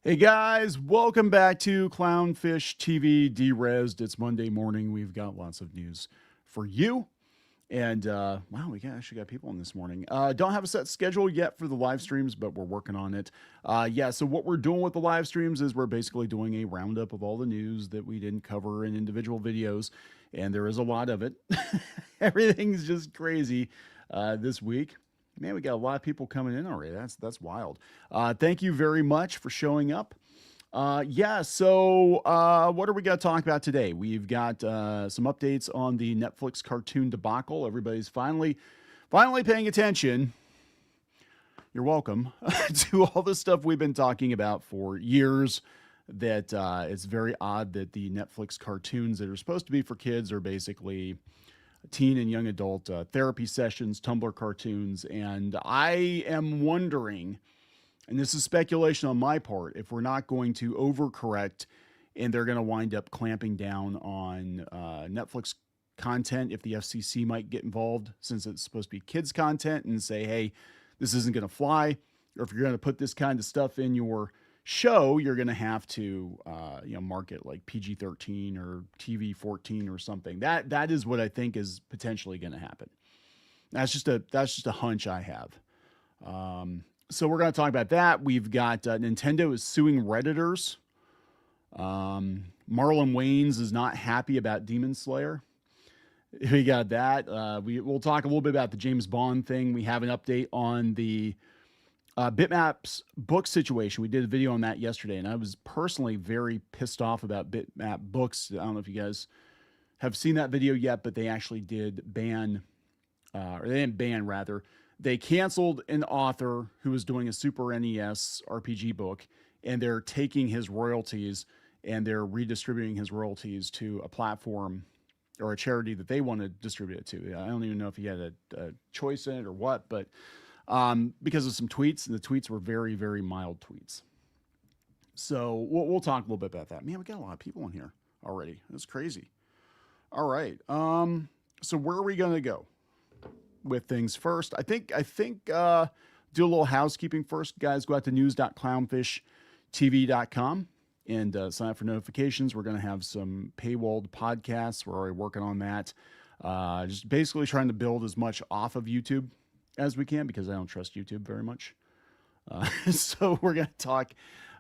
Hey guys, welcome back to Clownfish TV DREZZED. It's Monday morning. We've got lots of news for you. And wow, actually got people on this morning. Don't have a set schedule yet for the live streams, but we're working on it. So what we're doing with the live streams is we're basically doing a roundup of all the news that we didn't cover in individual videos. And there is a lot of it. Everything's just crazy this week. Man, we got a lot of people coming in already. That's wild. Thank you very much for showing up. What are we going to talk about today? We've got some updates on the Netflix cartoon debacle. Everybody's finally paying attention. You're welcome to all the stuff we've been talking about for years. That it's very odd that the Netflix cartoons that are supposed to be for kids are basically teen and young adult therapy sessions, Tumblr cartoons. And I am wondering, and this is speculation on my part, if we're not going to overcorrect and they're going to wind up clamping down on Netflix content, if the FCC might get involved since it's supposed to be kids content and say, hey, this isn't going to fly. Or if you're going to put this kind of stuff in your show, you're going to have to mark it like PG-13 or TV-14 or something. That is what I think is potentially going to happen. That's just a hunch I have. So we're going to talk about that. We've got Nintendo is suing Redditors. Marlon Wayans is not happy about Demon Slayer. We got that. We'll talk a little bit about the James Bond thing. We have an update on the Bitmap's book situation. We did a video on that yesterday, and I was personally very pissed off about Bitmap books. I don't know if you guys have seen that video yet, but they actually did ban, or they didn't ban, rather. They canceled an author who was doing a Super NES RPG book, and they're taking his royalties and they're redistributing his royalties to a platform or a charity that they want to distribute it to. I don't even know if he had a choice in it or what, but because of some tweets, and the tweets were very, very mild tweets. So we'll talk a little bit about that. Man, we got a lot of people in here already. That's crazy. All right. So where are we going to go with things first? I think do a little housekeeping first. Guys, go out to news.clownfishtv.com and sign up for notifications. We're going to have some paywalled podcasts. We're already working on that. Just basically trying to build as much off of YouTube as we can, because I don't trust YouTube very much. So we're going to talk,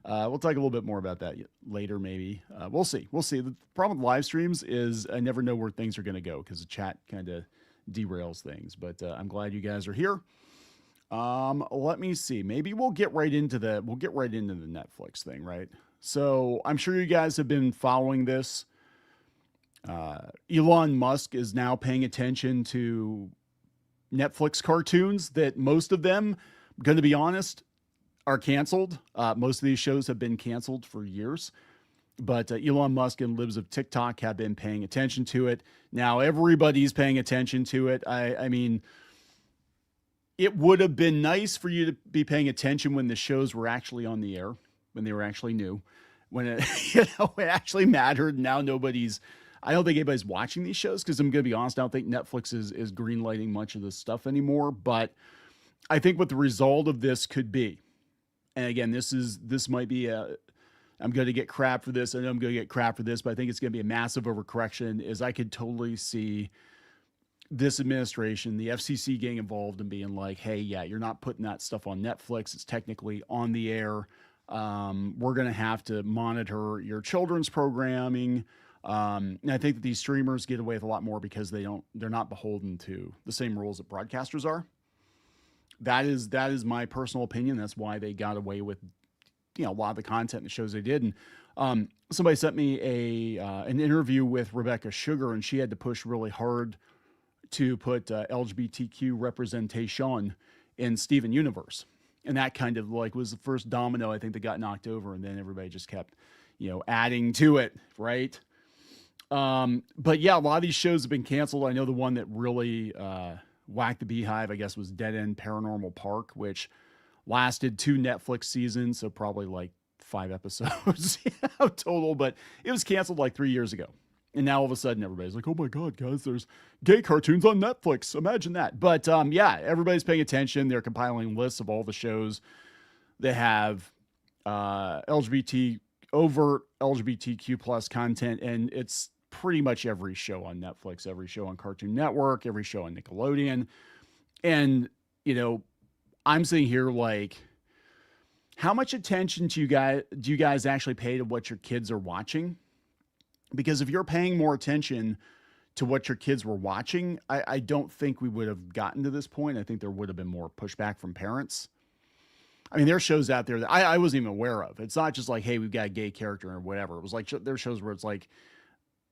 we'll talk a little bit more about that later, maybe. We'll see. The problem with live streams is I never know where things are going to go because the chat kind of derails things, but I'm glad you guys are here. Let me see. Maybe we'll get right into the Netflix thing, right? So I'm sure you guys have been following this. Elon Musk is now paying attention to Netflix cartoons that most of them, I'm going to be honest, are canceled. Most of these shows have been canceled for years, but Elon Musk and libs of TikTok have been paying attention to it. Now everybody's paying attention to it. I mean, it would have been nice for you to be paying attention when the shows were actually on the air, when they were actually new, when it, it actually mattered. Now I don't think anybody's watching these shows because I'm going to be honest, I don't think Netflix is greenlighting much of this stuff anymore. But I think what the result of this could be, and again, this might be I'm going to get crap for this, and I'm going to get crap for this, but I think it's going to be a massive overcorrection, is I could totally see this administration, the FCC, getting involved and being like, hey, yeah, you're not putting that stuff on Netflix. It's technically on the air. We're going to have to monitor your children's programming. And I think that these streamers get away with a lot more because they're not beholden to the same rules that broadcasters are. That is my personal opinion. That's why they got away with, a lot of the content and the shows they did. And somebody sent me an interview with Rebecca Sugar, and she had to push really hard to put LGBTQ representation in Steven Universe. And that kind of was the first domino, I think, that got knocked over. And then everybody just kept, adding to it. Right. But yeah, a lot of these shows have been canceled. I know the one that really whacked the beehive, I guess, was Dead End Paranormal Park, which lasted 2 Netflix seasons. So probably 5 episodes total, but it was canceled 3 years ago. And now all of a sudden everybody's like, oh my God, guys, there's gay cartoons on Netflix. Imagine that. But yeah, everybody's paying attention. They're compiling lists of all the shows that have LGBT overt LGBTQ plus content, and it's pretty much every show on Netflix, every show on Cartoon Network, every show on Nickelodeon. And, you know, I'm sitting here like, how much attention do you guys actually pay to what your kids are watching? Because if you're paying more attention to what your kids were watching, I don't think we would have gotten to this point. I think there would have been more pushback from parents. I mean, there's shows out there that I wasn't even aware of. It's not just like, hey, we've got a gay character or whatever. It was like there's shows where it's like,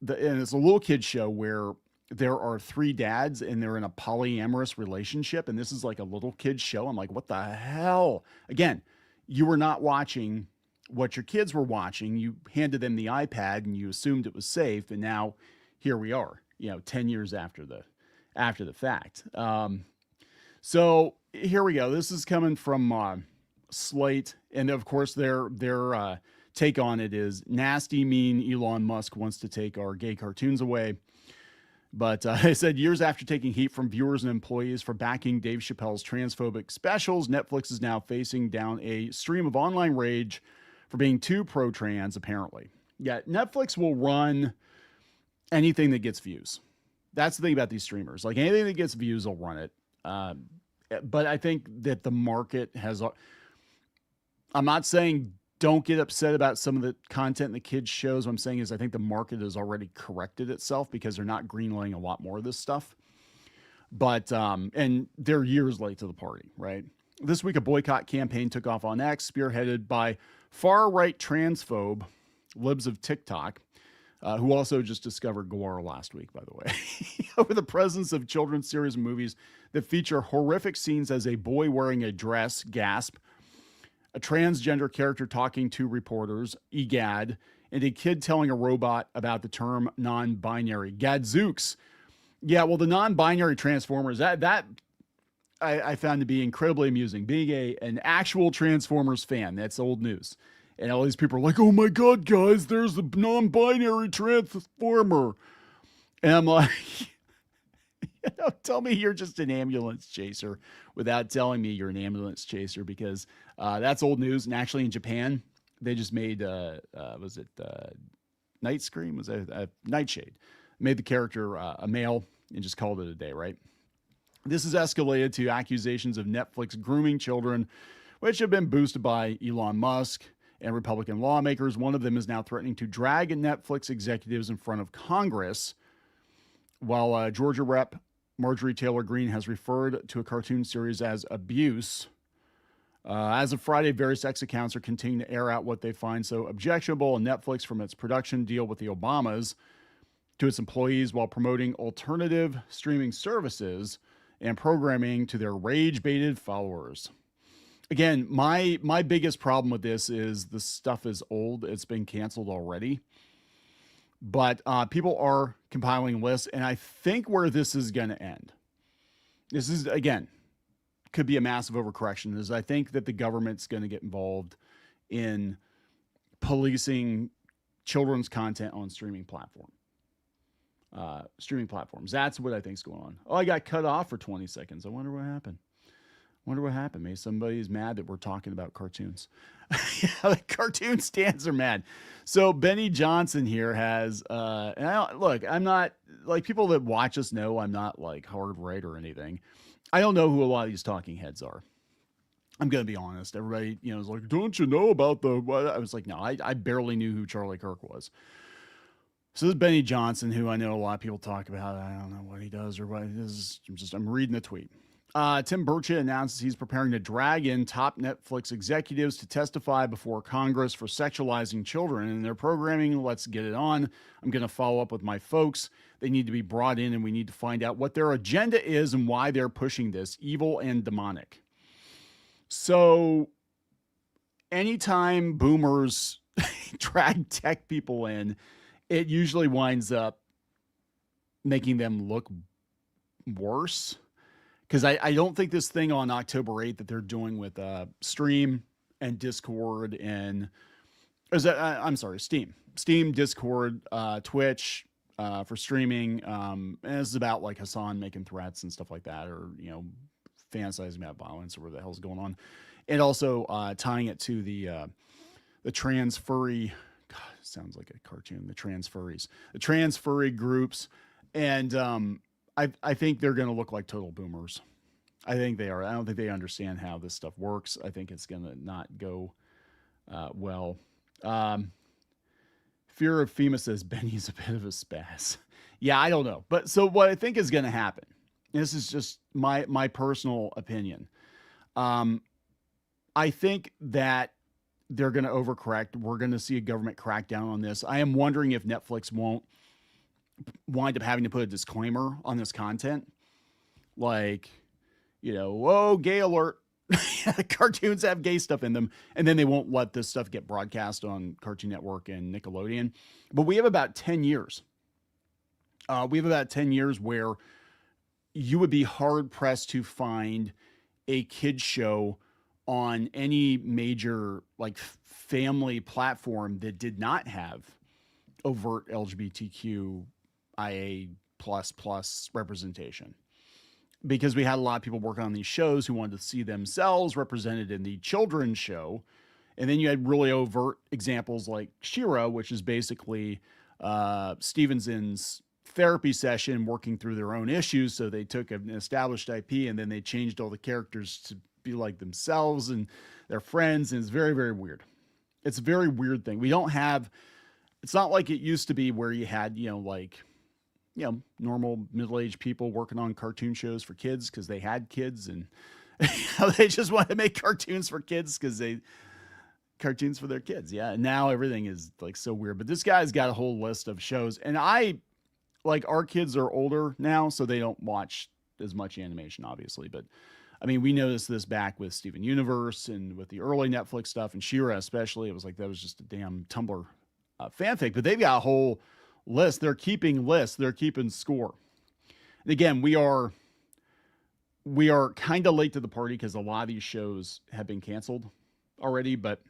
and it's a little kid show where there are three dads and they're in a polyamorous relationship. And this is like a little kid show. I'm like, what the hell? Again, you were not watching what your kids were watching. You handed them the iPad and you assumed it was safe. And now here we are, 10 years after the fact. So here we go. This is coming from Slate. And of course their take on it is nasty, mean Elon Musk wants to take our gay cartoons away. But I said years after taking heat from viewers and employees for backing Dave Chappelle's transphobic specials, Netflix is now facing down a stream of online rage for being too pro-trans, apparently. Yeah, Netflix will run anything that gets views. That's the thing about these streamers. Like anything that gets views, they'll run it. But I think that the market has... I'm not saying don't get upset about some of the content in the kids' shows. What I'm saying is I think the market has already corrected itself because they're not greenlighting a lot more of this stuff. But, and they're years late to the party, right? This week, a boycott campaign took off on X, spearheaded by far-right transphobe libs of TikTok, who also just discovered Gwar last week, by the way, over the presence of children's series and movies that feature horrific scenes as a boy wearing a dress, gasp, a transgender character talking to reporters, egad, and a kid telling a robot about the term non-binary, gadzooks. Yeah, well, the non-binary Transformers, that I found to be incredibly amusing. Being an actual Transformers fan, that's old news. And all these people are like, oh my God, guys, there's a non-binary Transformer. And I'm like, tell me you're just an ambulance chaser without telling me you're an ambulance chaser, because that's old news. And actually in Japan, they just made, was it Night Scream? Was it Nightshade? Made the character a male and just called it a day, right? This has escalated to accusations of Netflix grooming children, which have been boosted by Elon Musk and Republican lawmakers. One of them is now threatening to drag Netflix executives in front of Congress, while Georgia Rep. Marjorie Taylor Greene has referred to a cartoon series as abuse. As of Friday, various X accounts are continuing to air out what they find so objectionable in Netflix, from its production deal with the Obamas to its employees, while promoting alternative streaming services and programming to their rage-baited followers. Again, my biggest problem with this is the stuff is old. It's been canceled already. But people are compiling lists, and I think where this is going to end, this is, again, could be a massive overcorrection, is I think that the government's going to get involved in policing children's content on streaming platforms. That's what I think is going on. Oh, I got cut off for 20 seconds. I wonder what happened. Maybe somebody's mad that we're talking about cartoons. The cartoon stands are mad. So Benny Johnson here has, and I'm not, like, people that watch us know I'm not like hard right or anything. I don't know who a lot of these talking heads are. I'm going to be honest. Everybody, is like, don't you know about what? I was like, no, I barely knew who Charlie Kirk was. So this is Benny Johnson, who I know a lot of people talk about. I don't know what he does or what it is. I'm reading the tweet. Tim Burchett announces he's preparing to drag in top Netflix executives to testify before Congress for sexualizing children in their programming. Let's get it on. I'm going to follow up with my folks. They need to be brought in, and we need to find out what their agenda is and why they're pushing this, evil and demonic. So anytime boomers drag tech people in, it usually winds up making them look worse. Because I don't think this thing on October 8th that they're doing with Stream and Discord and Steam, Discord, Twitch for streaming. And this is about like Hassan making threats and stuff like that, or fantasizing about violence or what the hell's going on, and also tying it to the the trans furry, God, it sounds like a cartoon, the trans furry groups. And I think they're going to look like total boomers. I think they are. I don't think they understand how this stuff works. I think it's going to not go well. Fear of FEMA says Benny's a bit of a spaz. Yeah, I don't know. But so what I think is going to happen, this is just my personal opinion. I think that they're going to overcorrect. We're going to see a government crackdown on this. I am wondering if Netflix won't wind up having to put a disclaimer on this content. Like, whoa, gay alert. Cartoons have gay stuff in them, and then they won't let this stuff get broadcast on Cartoon Network and Nickelodeon. But we have about 10 years. Where you would be hard pressed to find a kids show on any major like family platform that did not have overt LGBTQ IA plus representation. Because we had a lot of people working on these shows who wanted to see themselves represented in the children's show. And then you had really overt examples like She-Ra, which is basically Stevenson's therapy session working through their own issues. So they took an established IP and then they changed all the characters to be like themselves and their friends. And it's very, very weird. It's a very weird thing. It's not like it used to be where you had, normal middle-aged people working on cartoon shows for kids because they had kids and they just want to make cartoons for kids because cartoons for their kids. Yeah. And now everything is like so weird, but this guy's got a whole list of shows, and our kids are older now, so they don't watch as much animation, obviously. But I mean, we noticed this back with Steven Universe and with the early Netflix stuff and She-Ra especially. It was like, that was just a damn Tumblr fanfic, but they've got a whole list. They're keeping lists. They're keeping score. And again, we are kind of late to the party because a lot of these shows have been canceled already, but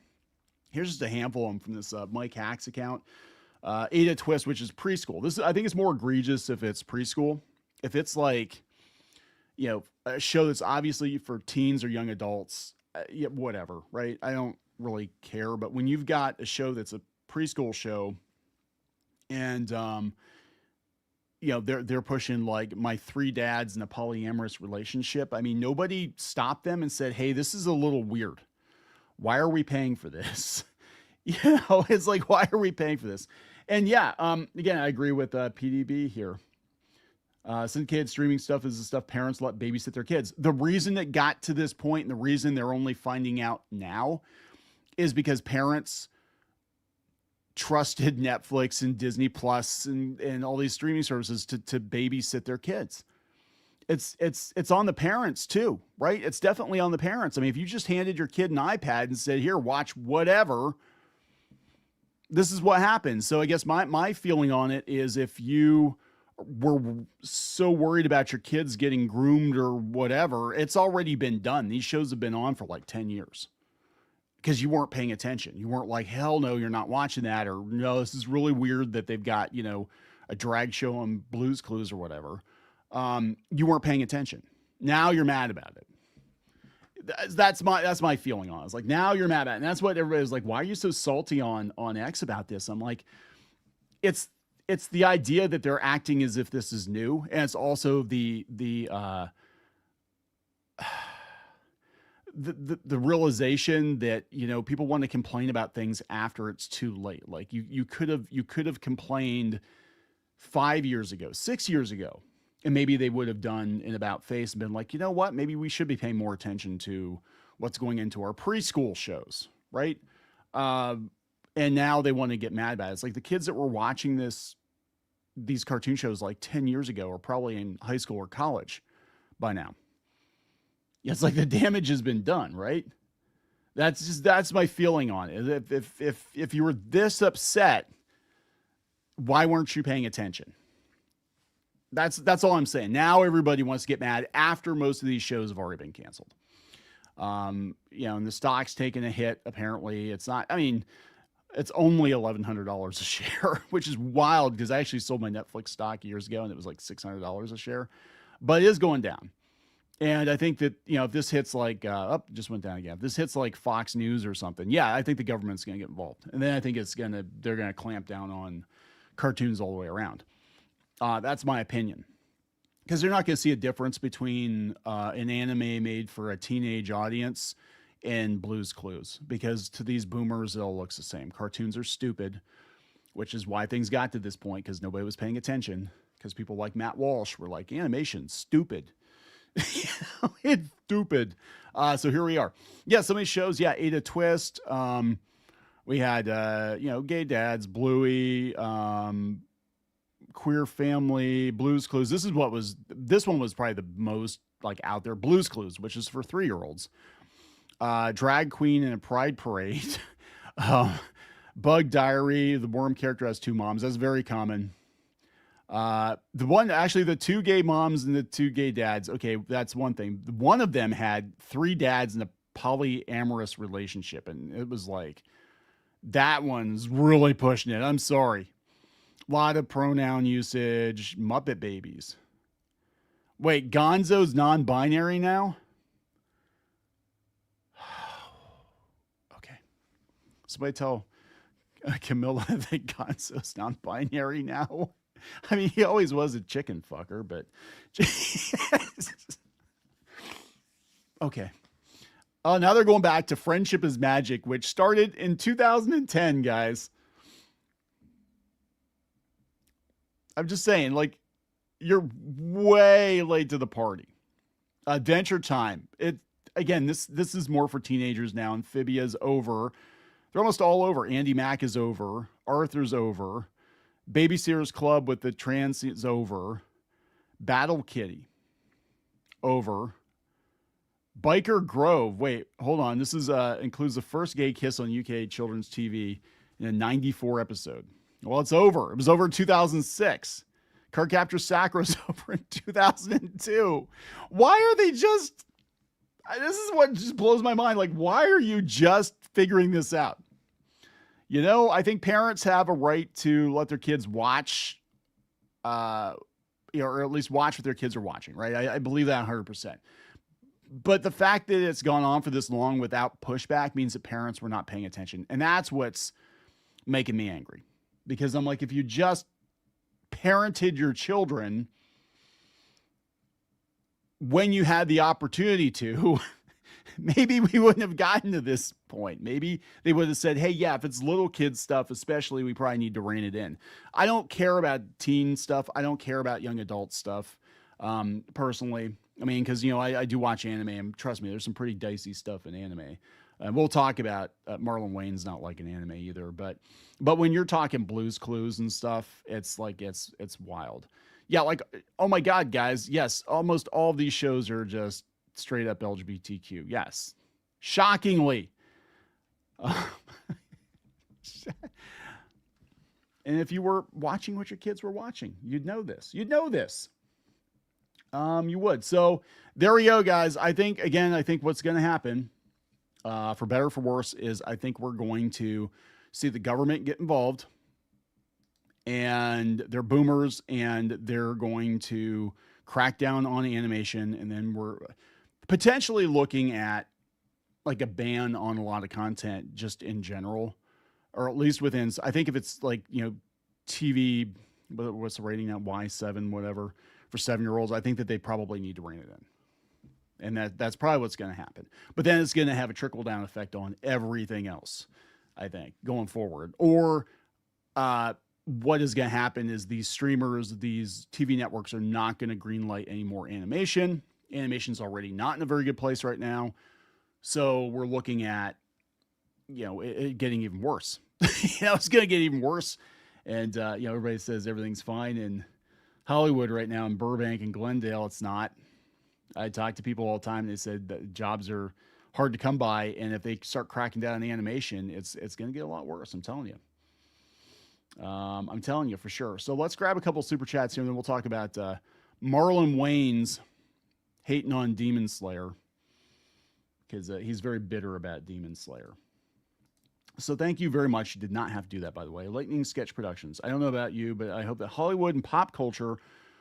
here's just a handful of them from this Mike Hacks account. Ada Twist, which is preschool. I think it's more egregious if it's preschool. If it's like, a show that's obviously for teens or young adults, whatever, right? I don't really care. But when you've got a show that's a preschool show, and they're pushing like My Three Dads in a polyamorous relationship. I mean, nobody stopped them and said, "Hey, this is a little weird. Why are we paying for this?" It's like, why are we paying for this? And yeah, again, I agree with PDB here. Syndicated streaming stuff is the stuff parents let babysit their kids. The reason it got to this point and the reason they're only finding out now is because parents trusted Netflix and Disney Plus and all these streaming services to babysit their kids. It's on the parents too, right? It's definitely on the parents. I mean, if you just handed your kid an iPad and said, "Here, watch whatever," this is what happens. So I guess my feeling on it is, if you were so worried about your kids getting groomed or whatever, it's already been done. These shows have been on for like 10 years. Because you weren't paying attention. You weren't like, hell no, you're not watching that. Or no, this is really weird that they've got, a drag show on Blue's Clues or whatever. You weren't paying attention. Now you're mad about it. That's my feeling on it. It's like, now you're mad about it. And that's what everybody's like, why are you so salty on X about this? I'm like, it's the idea that they're acting as if this is new. And it's also the realization that, people want to complain about things after it's too late. Like you could have complained 5 years ago, 6 years ago, and maybe they would have done an about face and been like, you know what, maybe we should be paying more attention to what's going into our preschool shows. Right. And now they want to get mad about it. It's like the kids that were watching these cartoon shows like 10 years ago are probably in high school or college by now. It's like the damage has been done, right? That's my feeling on it. If you were this upset, why weren't you paying attention? That's all I'm saying. Now everybody wants to get mad after most of these shows have already been canceled. And the stock's taking a hit. Apparently, it's not. I mean, it's only $1,100 a share, which is wild because I actually sold my Netflix stock years ago and it was like $600 a share, but it is going down. And I think that, if this hits like, just went down again. If this hits like Fox News or something, yeah, I think the government's going to get involved. And then I think they're going to clamp down on cartoons all the way around. That's my opinion. Because they're not going to see a difference between an anime made for a teenage audience and Blue's Clues. Because to these boomers, it all looks the same. Cartoons are stupid, which is why things got to this point, because nobody was paying attention. Because people like Matt Walsh were like, animation's stupid. It's stupid. So here we are. Yeah, so many shows. Yeah, Ada Twist. We had, Gay Dads, Bluey, Queer Family, Blue's Clues. This one was probably the most like out there. Blue's Clues, which is for 3-year-olds. Drag Queen in a Pride Parade. Bug Diary. The worm character has 2 moms. That's very common. The 2 gay moms and the 2 gay dads. Okay, that's one thing. One of them had 3 dads in a polyamorous relationship, and it was like, that one's really pushing it. I'm sorry. A lot of pronoun usage. Muppet Babies. Wait, Gonzo's non-binary now? Okay. Somebody tell Camilla that Gonzo's non-binary now. I mean, he always was a chicken fucker, but okay. Now they're going back to Friendship is Magic, which started in 2010, guys. I'm just saying, like, you're way late to the party. Adventure Time. This is more for teenagers now. Amphibia's over. They're almost all over. Andy Mack is over. Arthur's over. Babysitter's Club with the trans is over. Battle Kitty. Over. Biker Grove. Wait, hold on. This is includes the first gay kiss on UK children's TV in a 94 episode. Well, it's over. It was over in 2006. Cardcaptor Sakura's over in 2002. Why are they just... This is what just blows my mind. Like, why are you just figuring this out? I think parents have a right to let their kids watch, or at least watch what their kids are watching, right? I believe that 100%. But the fact that it's gone on for this long without pushback means that parents were not paying attention. And that's what's making me angry. Because I'm like, if you just parented your children when you had the opportunity to, maybe we wouldn't have gotten to this point. Maybe they would have said, hey, yeah, if it's little kids stuff, especially, we probably need to rein it in. I don't care about teen stuff. I don't care about young adult stuff, personally. I mean, because, I do watch anime, and trust me, there's some pretty dicey stuff in anime. We'll talk about Marlon Wayne's not like an anime either. But when you're talking Blue's Clues and stuff, it's like, it's wild. Yeah, like, oh my God, guys. Yes, almost all of these shows are just straight up LGBTQ. Yes. Shockingly. And if you were watching what your kids were watching, you'd know this. You would. So there we go, guys. I think what's going to happen, for better or for worse, is I think we're going to see the government get involved, and they're boomers, and they're going to crack down on animation. And then we're potentially looking at like a ban on a lot of content just in general, or at least within, I think if it's like, TV, what's the rating now? Y7, whatever, for 7-year-olds, I think that they probably need to rein it in. And that's probably what's going to happen. But then it's going to have a trickle down effect on everything else, I think, going forward. Or what is going to happen is these streamers, these TV networks are not going to greenlight any more animation. Animation's already not in a very good place right now. So we're looking at, it getting even worse. It's going to get even worse. And, everybody says everything's fine in Hollywood right now, in Burbank and Glendale. It's not. I talk to people all the time. They said that jobs are hard to come by. And if they start cracking down on animation, it's going to get a lot worse. I'm telling you. I'm telling you for sure. So let's grab a couple super chats here, and then we'll talk about Marlon Wayne's hating on Demon Slayer, because he's very bitter about Demon Slayer. So thank you very much. You did not have to do that, by the way. Lightning Sketch Productions. I don't know about you, but I hope that Hollywood and pop culture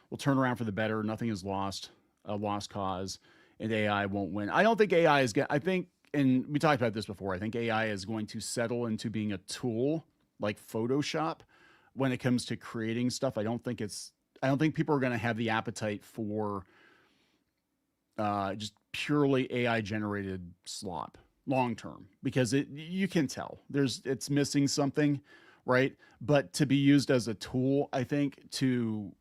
will turn around for the better. Nothing is lost, a lost cause. and AI won't win. I don't think AI is going I think, and we talked about this before, I think AI is going to settle into being a tool like Photoshop when it comes to creating stuff. I don't think people are going to have the appetite for just purely AI generated slop long term, because you can tell it's missing something, right? But to be used as a tool, I think, to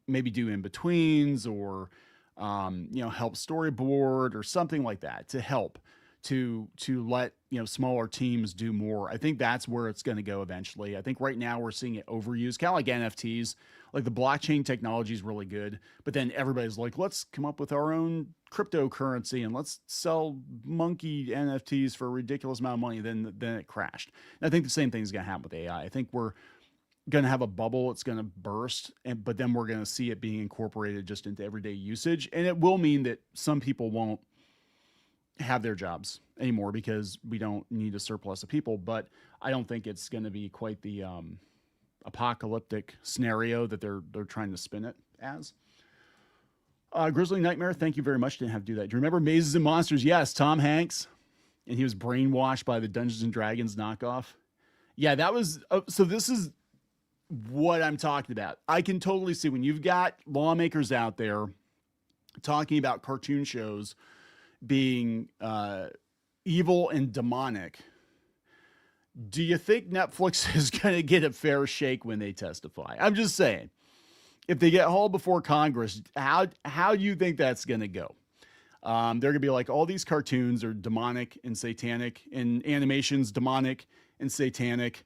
maybe do in betweens or help storyboard or something like that, to help to let smaller teams do more. I think that's where it's going to go eventually. I think right now we're seeing it overused, kind of like NFTs. Like the blockchain technology is really good, but then everybody's like, let's come up with our own cryptocurrency and let's sell monkey NFTs for a ridiculous amount of money. Then it crashed. And I think the same thing is going to happen with AI. I think we're going to have a bubble. It's going to burst, but then we're going to see it being incorporated just into everyday usage. And it will mean that some people won't have their jobs anymore because we don't need a surplus of people. But I don't think it's going to be quite the apocalyptic scenario that they're trying to spin it as. Grizzly Nightmare, thank you very much. Didn't have to do that. Do you remember Mazes and Monsters? Yes, Tom Hanks, and he was brainwashed by the Dungeons and Dragons knockoff. Yeah, that was so. This is what I'm talking about. I can totally see when you've got lawmakers out there talking about cartoon shows being evil and demonic. Do you think Netflix is going to get a fair shake when they testify? I'm just saying, if they get hauled before Congress, how do you think that's going to go? They're going to be like, all these cartoons are demonic and satanic, and animation's demonic and satanic,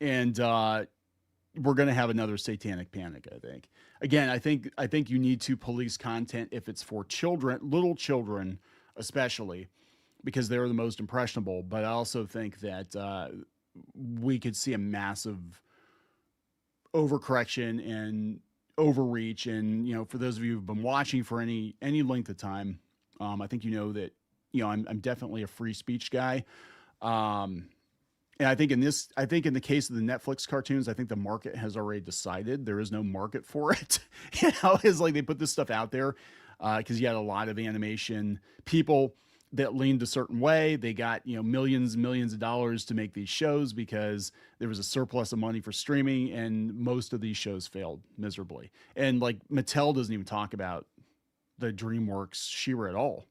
and we're going to have another satanic panic, I think. Again, I think you need to police content if it's for children, little children especially, because they're the most impressionable. But I also think that we could see a massive overcorrection and overreach. And, for those of you who've been watching for any length of time, I think that, I'm definitely a free speech guy. And I think in the case of the Netflix cartoons, I think the market has already decided there is no market for it. It's like they put this stuff out there because you had a lot of animation people that leaned a certain way. They got, millions and millions of dollars to make these shows because there was a surplus of money for streaming, and most of these shows failed miserably. And like Mattel doesn't even talk about the DreamWorks She-Ra at all.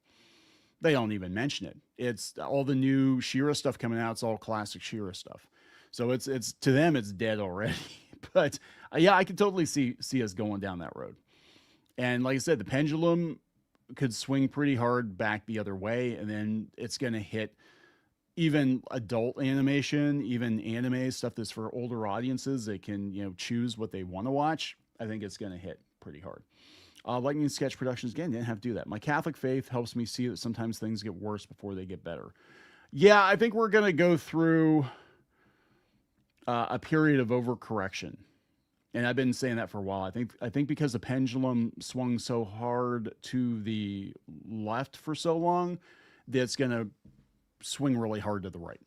They don't even mention it. It's all the new She-Ra stuff coming out. It's all classic She-Ra stuff. So it's to them, it's dead already. But yeah, I can totally see us going down that road. And like I said, the pendulum could swing pretty hard back the other way, and then it's going to hit even adult animation, even anime stuff that's for older audiences. They can choose what they want to watch. I think it's going to hit pretty hard. Lightning Sketch Productions, again, didn't have to do that. My Catholic faith helps me see that sometimes things get worse before they get better. Yeah, I think we're going to go through a period of overcorrection. And I've been saying that for a while. I think because the pendulum swung so hard to the left for so long, that it's going to swing really hard to the right.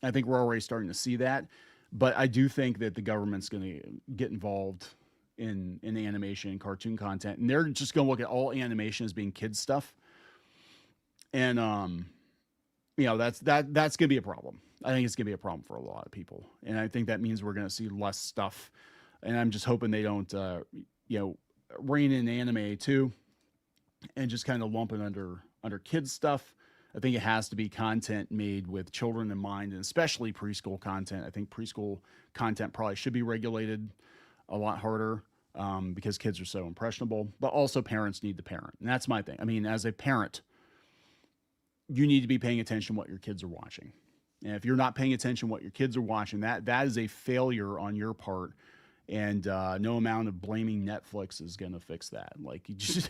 I think we're already starting to see that. But I do think that the government's going to get involved in animation and cartoon content, and they're just going to look at all animation as being kids stuff. And that's going to be a problem. I think it's going to be a problem for a lot of people, and I think that means we're going to see less stuff. And I'm just hoping they don't rein in anime too, and just kind of lump it under kids stuff. I think it has to be content made with children in mind, and especially preschool content. I think preschool content probably should be regulated a lot harder because kids are so impressionable, but also parents need to parent. And that's my thing. I mean, as a parent, you need to be paying attention to what your kids are watching. And if you're not paying attention to what your kids are watching, that is a failure on your part. And no amount of blaming Netflix is going to fix that. Like, you just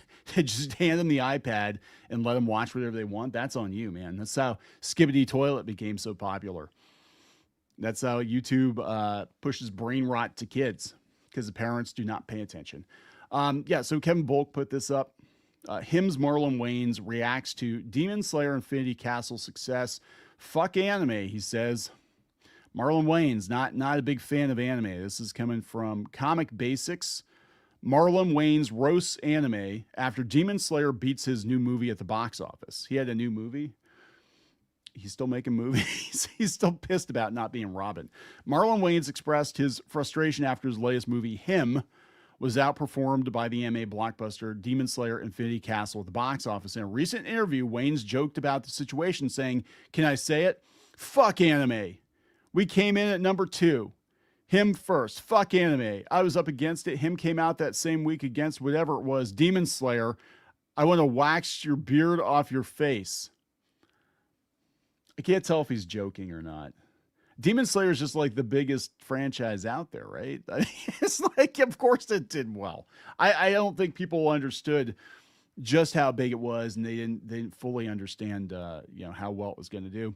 hand them the iPad and let them watch whatever they want. That's on you, man. That's how Skibbity Toilet became so popular. That's how YouTube pushes brain rot to kids, because the parents do not pay attention. So Kevin Bulk put this up. Hims Marlon Wayans reacts to Demon Slayer Infinity Castle success. Fuck anime, he says. Marlon Wayans, not a big fan of anime. This is coming from Comic Basics. Marlon Wayans roasts anime after Demon Slayer beats his new movie at the box office. He had a new movie. He's still making movies. He's still pissed about not being Robin. Marlon Wayans expressed his frustration after his latest movie, Him, was outperformed by the anime blockbuster Demon Slayer Infinity Castle at the box office. In a recent interview, Wayans joked about the situation, saying, "Can I say it? Fuck anime. We came in at number 2. Him first. Fuck anime. I was up against it. Him came out that same week against whatever it was, Demon Slayer. I want to wax your beard off your face." I can't tell if he's joking or not. Demon Slayer is just like the biggest franchise out there, right? It's like, of course it did well. I don't think people understood just how big it was, and they didn't fully understand, how well it was going to do.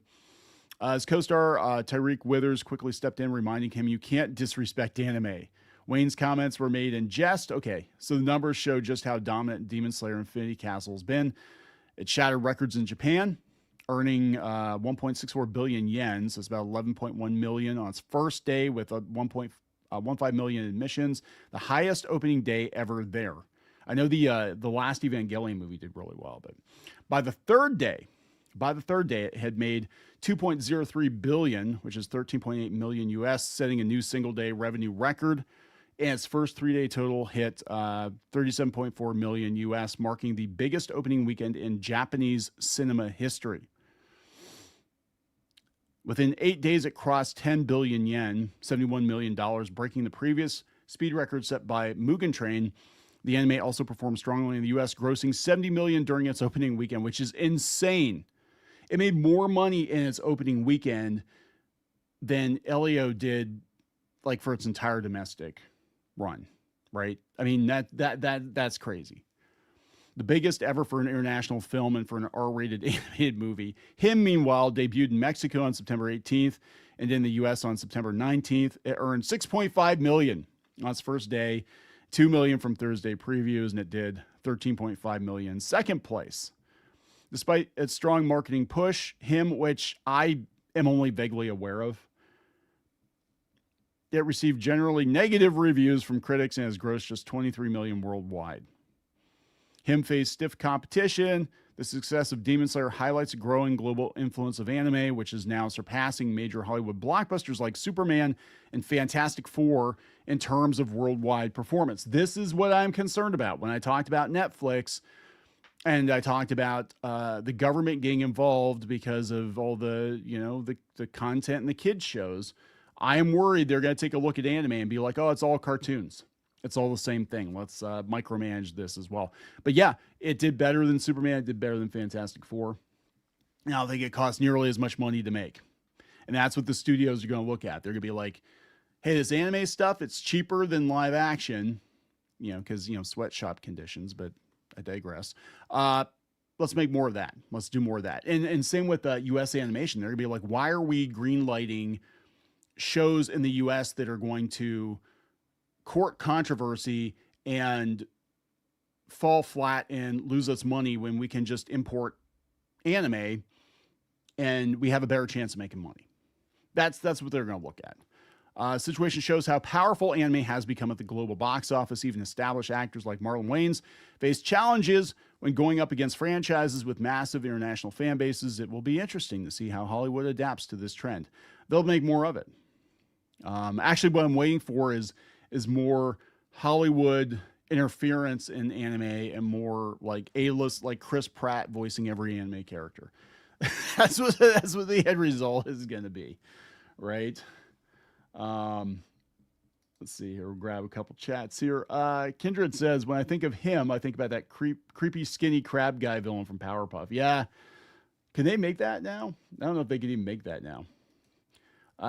His co-star Tyreek Withers quickly stepped in, reminding him, "You can't disrespect anime." Wayne's comments were made in jest. Okay, so the numbers show just how dominant Demon Slayer Infinity Castle has been. It shattered records in Japan, earning 1.64 billion yen, so it's about 11.1 million on its first day with 1.15 million admissions, the highest opening day ever there. I know the last Evangelion movie did really well, but by the third day, it had made 2.03 billion, which is 13.8 million US, setting a new single-day revenue record. And its first 3-day total hit 37.4 million US, marking the biggest opening weekend in Japanese cinema history. Within 8 days, it crossed 10 billion yen, $71 million, breaking the previous speed record set by Mugen Train. The anime also performed strongly in the US, grossing 70 million during its opening weekend, which is insane. It made more money in its opening weekend than Elio did, like, for its entire domestic run, right? I mean, that's crazy. The biggest ever for an international film and for an R-rated animated movie. Him, meanwhile, debuted in Mexico on September 18th and in the US on September 19th. It earned 6.5 million on its first day, 2 million from Thursday previews, and it did 13.5 million. Second place. Despite its strong marketing push, Him, which I am only vaguely aware of, it received generally negative reviews from critics and has grossed just 23 million worldwide. Him faced stiff competition. The success of Demon Slayer highlights a growing global influence of anime, which is now surpassing major Hollywood blockbusters like Superman and Fantastic Four in terms of worldwide performance. This is what I'm concerned about when I talked about Netflix and I talked about the government getting involved because of all the content and the kids shows. I am worried they're going to take a look at anime and be like, "Oh, it's all cartoons. It's all the same thing. Let's micromanage this as well." But yeah, it did better than Superman. It did better than Fantastic Four. Now, I think it costs nearly as much money to make. And that's what the studios are going to look at. They're going to be like, "Hey, this anime stuff, it's cheaper than live action," because, sweatshop conditions, but I digress. Let's make more of that. Let's do more of that. And same with U.S. animation. They're going to be like, why are we greenlighting shows in the US that are going to court controversy and fall flat and lose us money when we can just import anime and we have a better chance of making money? That's what they're going to look at. Situation shows how powerful anime has become at the global box office. Even established actors like Marlon Wayans face challenges when going up against franchises with massive international fan bases. It will be interesting to see how Hollywood adapts to this trend. They'll make more of it. Actually, what I'm waiting for is more Hollywood interference in anime and more like A-list, like Chris Pratt voicing every anime character. That's what the end result is going to be, right? Let's see here. We'll grab a couple chats here. Kindred says, "When I think of Him, I think about that creepy, skinny crab guy villain from Powerpuff." Yeah. Can they make that now? I don't know if they can even make that now.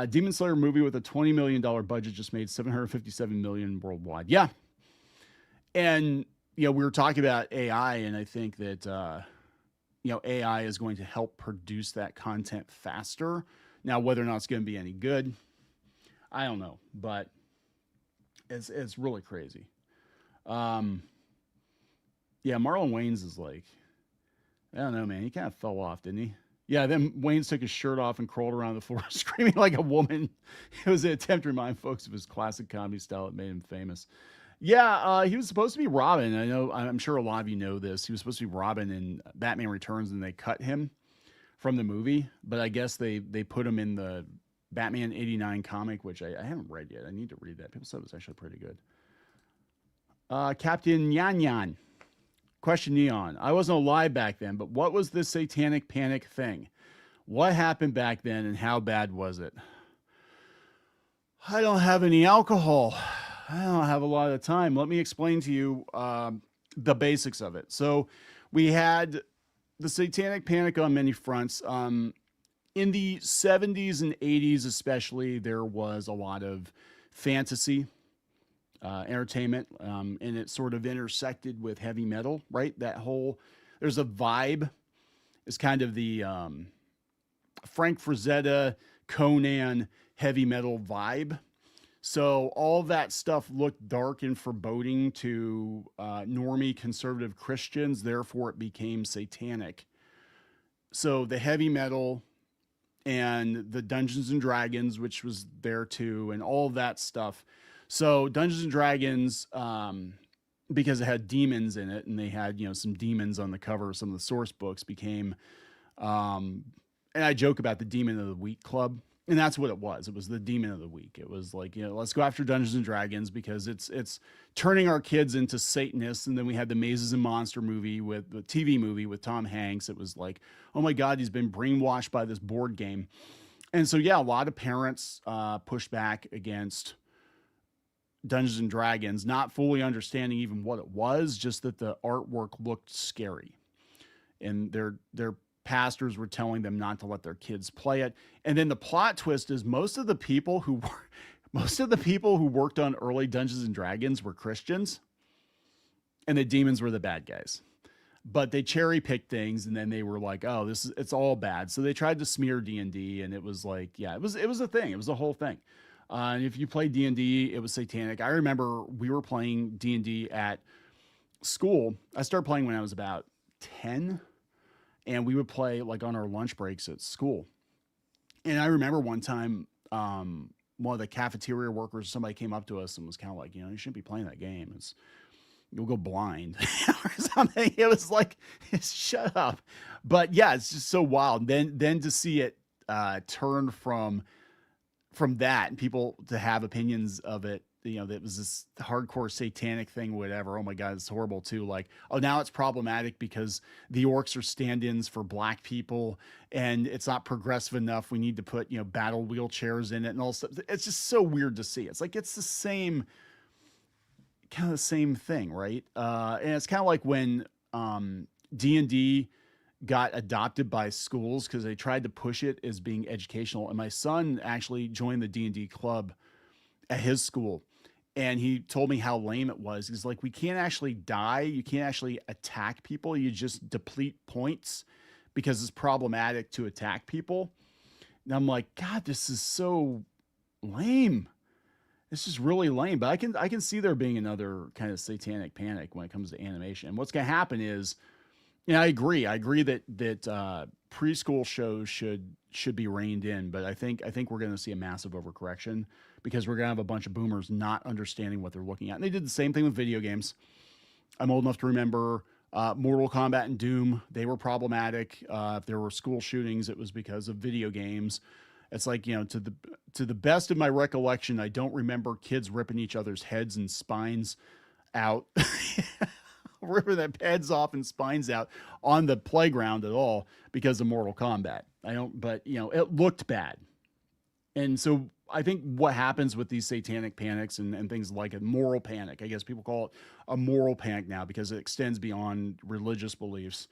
Demon Slayer movie with a $20 million budget just made $757 million worldwide. Yeah. And, we were talking about AI, and I think that, AI is going to help produce that content faster. Now, whether or not it's going to be any good, I don't know, but it's really crazy. Marlon Wayans is like, I don't know, man. He kind of fell off, didn't he? Yeah, then Wayans took his shirt off and crawled around the floor screaming like a woman. It was an attempt to remind folks of his classic comedy style that made him famous. Yeah, he was supposed to be Robin. I know. I'm sure a lot of you know this. He was supposed to be Robin in Batman Returns, and they cut him from the movie. But I guess they put him in the Batman '89 comic, which I haven't read yet. I need to read that. People said it was actually pretty good. Captain Yan Yan. Question Neon. I wasn't alive back then, but what was this satanic panic thing? What happened back then, and how bad was it? I don't have any alcohol. I don't have a lot of time. Let me explain to you the basics of it. So, we had the satanic panic on many fronts. In the 70s and 80s, especially, there was a lot of fantasy entertainment, and it sort of intersected with heavy metal, right? There's a vibe. It's kind of the Frank Frazetta, Conan heavy metal vibe. So all that stuff looked dark and foreboding to normie conservative Christians. Therefore, it became satanic. So the heavy metal and the Dungeons and Dragons, which was there too, and all of that stuff. So Dungeons and Dragons, because it had demons in it, and they had some demons on the cover of some of the source books, became, and I joke about the Demon of the Week Club. And that's what it was. It was the Demon of the Week. It was like, let's go after Dungeons and Dragons because it's turning our kids into Satanists. And then we had the Mazes and Monster movie with the TV movie with Tom Hanks. It was like, oh my God, he's been brainwashed by this board game. And so, yeah, a lot of parents pushed back against Dungeons and Dragons, not fully understanding even what it was, just that the artwork looked scary. And their pastors were telling them not to let their kids play it. And then the plot twist is most of the people who worked on early Dungeons and Dragons were Christians, and the demons were the bad guys. But they cherry picked things, and then they were like, "Oh, it's all bad." So they tried to smear D&D, and it was like, yeah, it was a thing. It was a whole thing. And if you played D&D, it was satanic. I remember we were playing D&D at school. I started playing when I was about 10. And we would play like on our lunch breaks at school. And I remember one time, one of the cafeteria workers, somebody came up to us and was kind of like, you shouldn't be playing that game. You'll go blind or something. It was like, shut up. But yeah, it's just so wild. Then to see it turn from that and people to have opinions of it, that was this hardcore satanic thing, whatever. Oh my God, it's horrible too. Like, oh, now it's problematic because the orcs are stand-ins for black people and it's not progressive enough. We need to put, battle wheelchairs in it and all stuff. It's just so weird to see. It's like, it's the same thing, right? And it's kind of like when D&D got adopted by schools because they tried to push it as being educational. And my son actually joined the D&D club at his school. And he told me how lame it was. He's like, we can't actually die. You can't actually attack people. You just deplete points because it's problematic to attack people. And I'm like, God, this is so lame. This is really lame. But I can see there being another kind of satanic panic when it comes to animation. And what's going to happen is, I agree. I agree that preschool shows should be reined in, but I think we're going to see a massive overcorrection because we're going to have a bunch of boomers not understanding what they're looking at. And they did the same thing with video games. I'm old enough to remember Mortal Kombat and Doom. They were problematic. If there were school shootings, it was because of video games. It's like, to the best of my recollection, I don't remember kids ripping each other's heads and spines out. Ripping their heads off and spines out on the playground at all because of Mortal Kombat. But it looked bad. And so I think what happens with these satanic panics and things like a moral panic, I guess people call it a moral panic now because it extends beyond religious beliefs,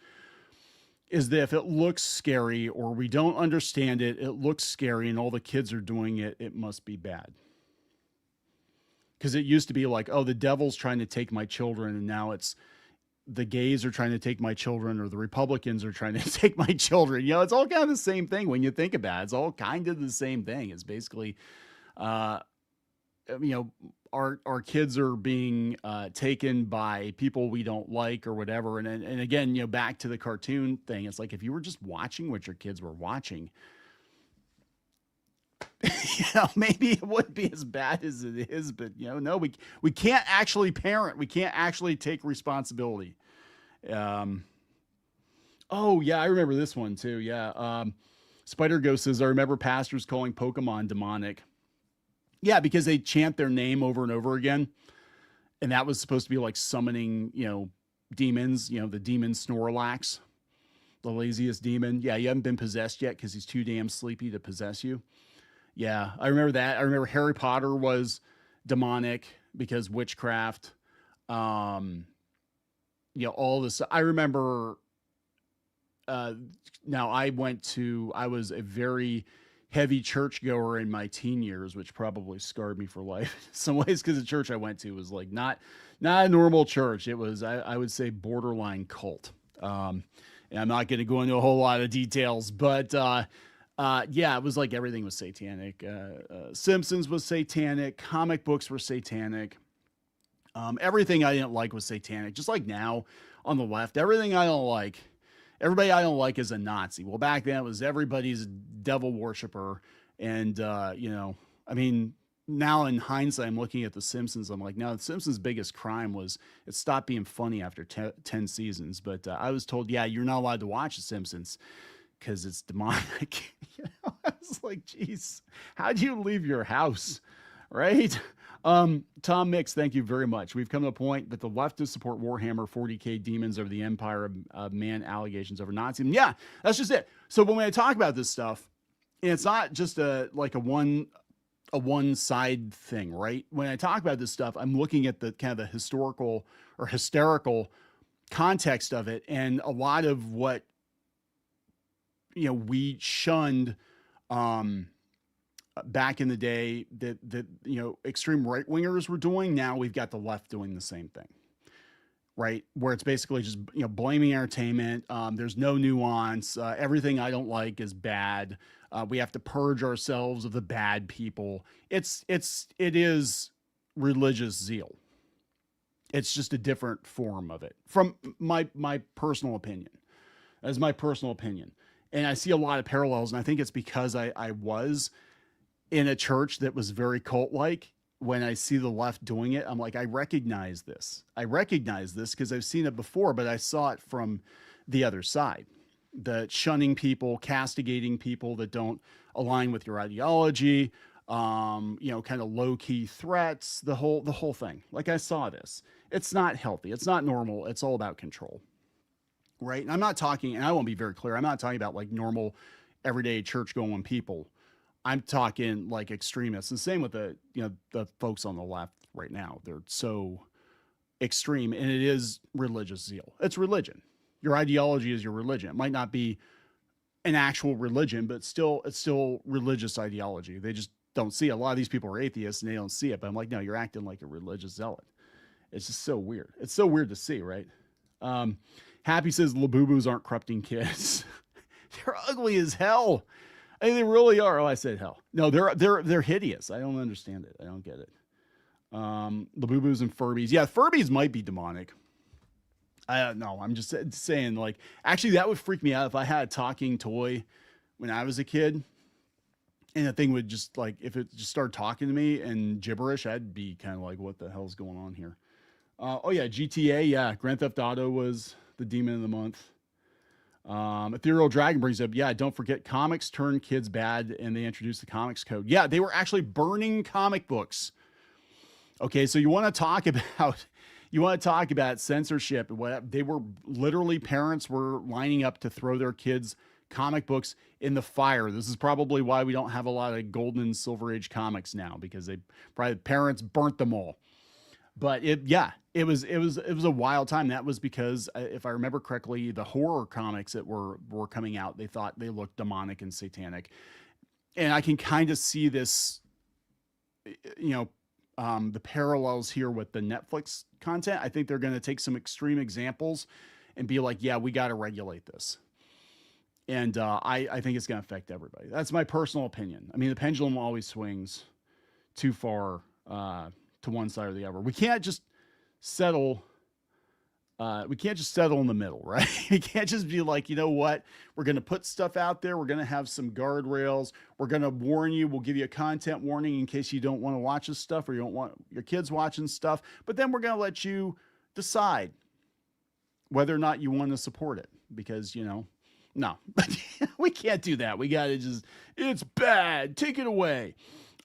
is that if it looks scary or we don't understand it, it looks scary and all the kids are doing it, it must be bad. Because it used to be like, oh, the devil's trying to take my children, and now it's the gays are trying to take my children, or the Republicans are trying to take my children. It's all kind of the same thing when you think about it. It's all kind of the same thing. It's basically, our kids are being taken by people we don't like or whatever. And again, back to the cartoon thing. It's like if you were just watching what your kids were watching, Maybe it wouldn't be as bad as it is, but no, we can't actually parent. We can't actually take responsibility. Um, oh yeah, I remember this one too. Yeah. Spider Ghost says, I remember pastors calling Pokemon demonic. Yeah, because they chant their name over and over again. And that was supposed to be like summoning, demons, the demon Snorlax, the laziest demon. Yeah, you haven't been possessed yet because he's too damn sleepy to possess you. Yeah, I remember that. I remember Harry Potter was demonic because witchcraft. Um, all this. I remember. Now I was a very heavy churchgoer in my teen years, which probably scarred me for life in some ways because the church I went to was like not a normal church. It was I would say borderline cult. And I'm not going to go into a whole lot of details, but yeah, it was like everything was satanic. Simpsons was satanic. Comic books were satanic. Everything I didn't like was satanic. Just like now on the left, everybody I don't like is a Nazi. Well, back then it was everybody's devil worshiper. And, I mean, now in hindsight, I'm looking at The Simpsons. I'm like, no, The Simpsons' biggest crime was it stopped being funny after 10 seasons. But I was told, yeah, you're not allowed to watch The Simpsons because it's demonic. I was like, geez, how'd you leave your house? Right? Tom Mix, thank you very much. We've come to a point that the leftists support Warhammer 40K demons over the Empire of Man allegations over Nazism. Yeah, that's just it. So when I talk about this stuff, and it's not just a one side thing, right? When I talk about this stuff, I'm looking at the kind of the historical or hysterical context of it, and a lot of what we shunned back in the day that extreme right wingers were doing. Now we've got the left doing the same thing, right? Where it's basically just blaming entertainment. There's no nuance. Everything I don't like is bad. We have to purge ourselves of the bad people. It is religious zeal. It's just a different form of it, from my personal opinion. As my personal opinion, and I see a lot of parallels, and I think it's because I was in a church that was very cult-like. When I see the left doing it, I'm like, I recognize this. I recognize this because I've seen it before, but I saw it from the other side. The shunning people, castigating people that don't align with your ideology, kind of low-key threats, the whole thing. Like, I saw this. It's not healthy. It's not normal. It's all about control. Right? And I'm not talking, and I won't be very clear, I'm not talking about like normal, everyday church-going people. I'm talking like extremists. The same with the folks on the left right now. They're so extreme, and it is religious zeal. It's religion. Your ideology is your religion. It might not be an actual religion, but it's still religious ideology. They just don't see it. A lot of these people are atheists and they don't see it. But I'm like, no, you're acting like a religious zealot. It's just so weird. It's so weird to see, right? Happy says Labubus aren't corrupting kids. They're ugly as hell. I mean, they really are. Oh, I said hell. No, they're hideous. I don't understand it. I don't get it. Labubus and Furbies. Yeah, Furbies might be demonic. I don't know. I'm just saying, like, actually, that would freak me out if I had a talking toy when I was a kid, and the thing would just, like, if it just started talking to me in gibberish, I'd be kind of like, what the hell's going on here? Oh, yeah, GTA. Yeah, Grand Theft Auto was the demon of the month. Ethereal Dragon brings up, yeah, don't forget comics turn kids bad and they introduced the comics code. Yeah, they were actually burning comic books. Okay, so you want to talk about censorship. What they were literally, parents were lining up to throw their kids' comic books in the fire. This is probably why we don't have a lot of golden and silver age comics now, because parents burnt them all. But it was a wild time. That was because, if I remember correctly, the horror comics that were coming out, they thought they looked demonic and satanic. And I can kind of see this, the parallels here with the Netflix content. I think they're going to take some extreme examples and be like, yeah, we got to regulate this. And I think it's going to affect everybody. That's my personal opinion. I mean, the pendulum always swings too far to one side or the other. We can't just settle We can't just settle in the middle, right? We can't just be like, you know what? We're going to put stuff out there. We're going to have some guardrails. We're going to warn you. We'll give you a content warning in case you don't want to watch this stuff or you don't want your kids watching stuff. But then we're going to let you decide whether or not you want to support it because, no, we can't do that. We got to just, it's bad. Take it away.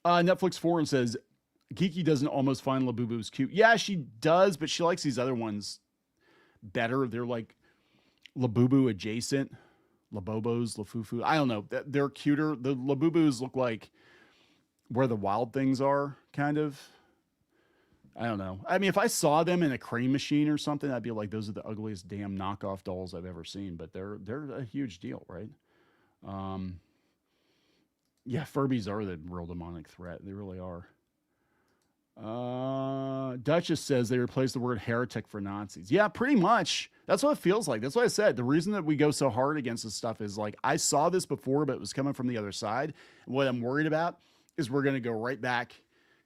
Netflix Forum says, Kiki doesn't almost find Labubu's cute. Yeah, she does, but she likes these other ones better. They're like Labubu adjacent. Labobos, Lafufu. I don't know. They're cuter. The Labubus look like where the wild things are, kind of. I don't know. I mean, if I saw them in a cream machine or something, I'd be like, those are the ugliest damn knockoff dolls I've ever seen. But they're a huge deal, right? Yeah, Furbies are the real demonic threat. They really are. Duchess says they replaced the word heretic for Nazis. Yeah, pretty much. That's what it feels like. That's what I said. The reason that we go so hard against this stuff is like, I saw this before, but it was coming from the other side. And what I'm worried about is we're going to go right back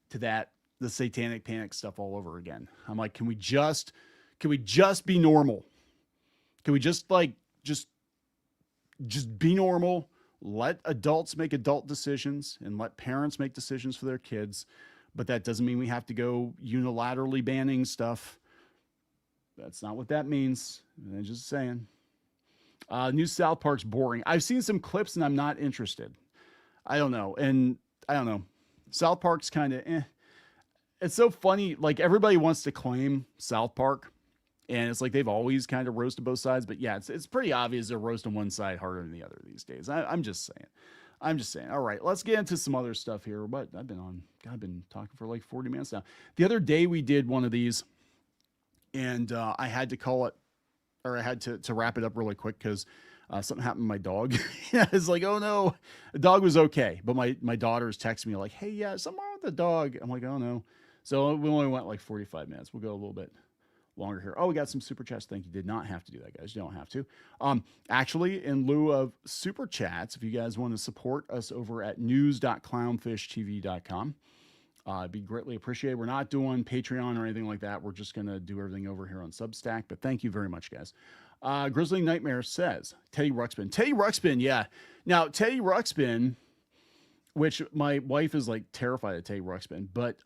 to the satanic panic stuff all over again. I'm like, can we just be normal? Can we just be normal? Let adults make adult decisions and let parents make decisions for their kids. But that doesn't mean we have to go unilaterally banning stuff. That's not what that means. I'm just saying. New South Park's boring. I've seen some clips and I'm not interested. I don't know. And I don't know. South Park's kind of It's so funny. Like everybody wants to claim South Park. And it's like they've always kind of roasted both sides. But yeah, it's pretty obvious they're roasting one side harder than the other these days. I'm just saying. All right, let's get into some other stuff here. But I've been talking for like 40 minutes now. The other day we did one of these, and I had to call it, or I had to wrap it up really quick because something happened to my dog. It's like, oh no, the dog was okay, but my daughter's texting me like, hey, yeah, something wrong with the dog. I'm like, oh no. So we only went like 45 minutes. We'll go a little bit longer here. Oh, we got some super chats. Thank you. Did not have to do that, guys. You don't have to. Actually, in lieu of super chats, if you guys want to support us over at news.clownfishtv.com, it'd be greatly appreciated. We're not doing Patreon or anything like that. We're just going to do everything over here on Substack. But thank you very much, guys. Grizzly Nightmare says, Teddy Ruxpin. Teddy Ruxpin, yeah. Now, Teddy Ruxpin, which my wife is like terrified of Teddy Ruxpin, but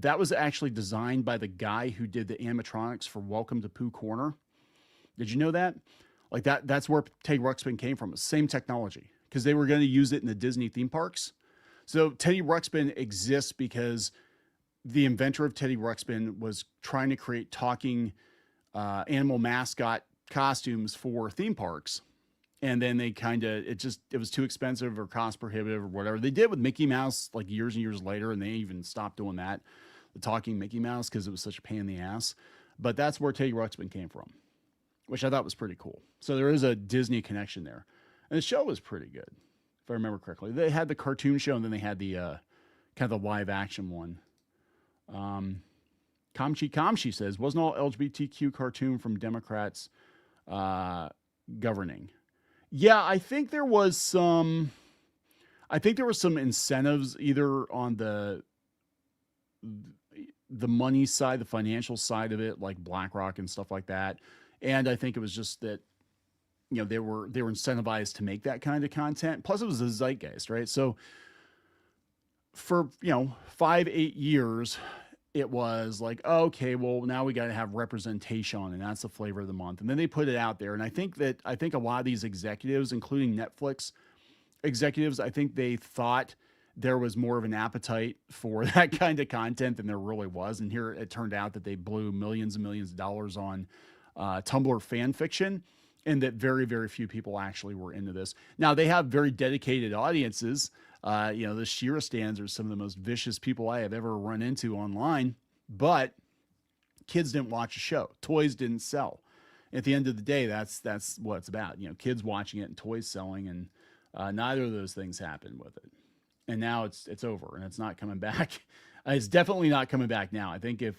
that was actually designed by the guy who did the animatronics for Welcome to Pooh Corner. Did you know that? Like that's where Teddy Ruxpin came from. Same technology, because they were going to use it in the Disney theme parks. So Teddy Ruxpin exists because the inventor of Teddy Ruxpin was trying to create talking animal mascot costumes for theme parks. And then they it was too expensive or cost prohibitive or whatever. They did with Mickey Mouse like years and years later, and they even stopped doing that, the talking Mickey Mouse, because it was such a pain in the ass. But that's where Teddy Ruxpin came from, which I thought was pretty cool. So there is a Disney connection there. And the show was pretty good, if I remember correctly. They had the cartoon show, and then they had the kind of the live action one. Kamchi says, wasn't all LGBTQ cartoon from Democrats governing? Yeah, I think there was some incentives either on the money side, the financial side of it, like BlackRock and stuff like that. And I think it was just that, they were incentivized to make that kind of content. Plus it was a zeitgeist, right? So for, 5-8 years, it was like, oh, okay, well, now we got to have representation, and that's the flavor of the month. And then they put it out there. And I think a lot of these executives, including Netflix executives, I think they thought there was more of an appetite for that kind of content than there really was. And here it turned out that they blew millions and millions of dollars on Tumblr fan fiction, and that very, very few people actually were into this. Now, they have very dedicated audiences. The She-Ra stands are some of the most vicious people I have ever run into online, but kids didn't watch the show. Toys didn't sell. At the end of the day, that's what it's about. Kids watching it and toys selling, and neither of those things happened with it. And now it's over, and it's not coming back. It's definitely not coming back now. I think if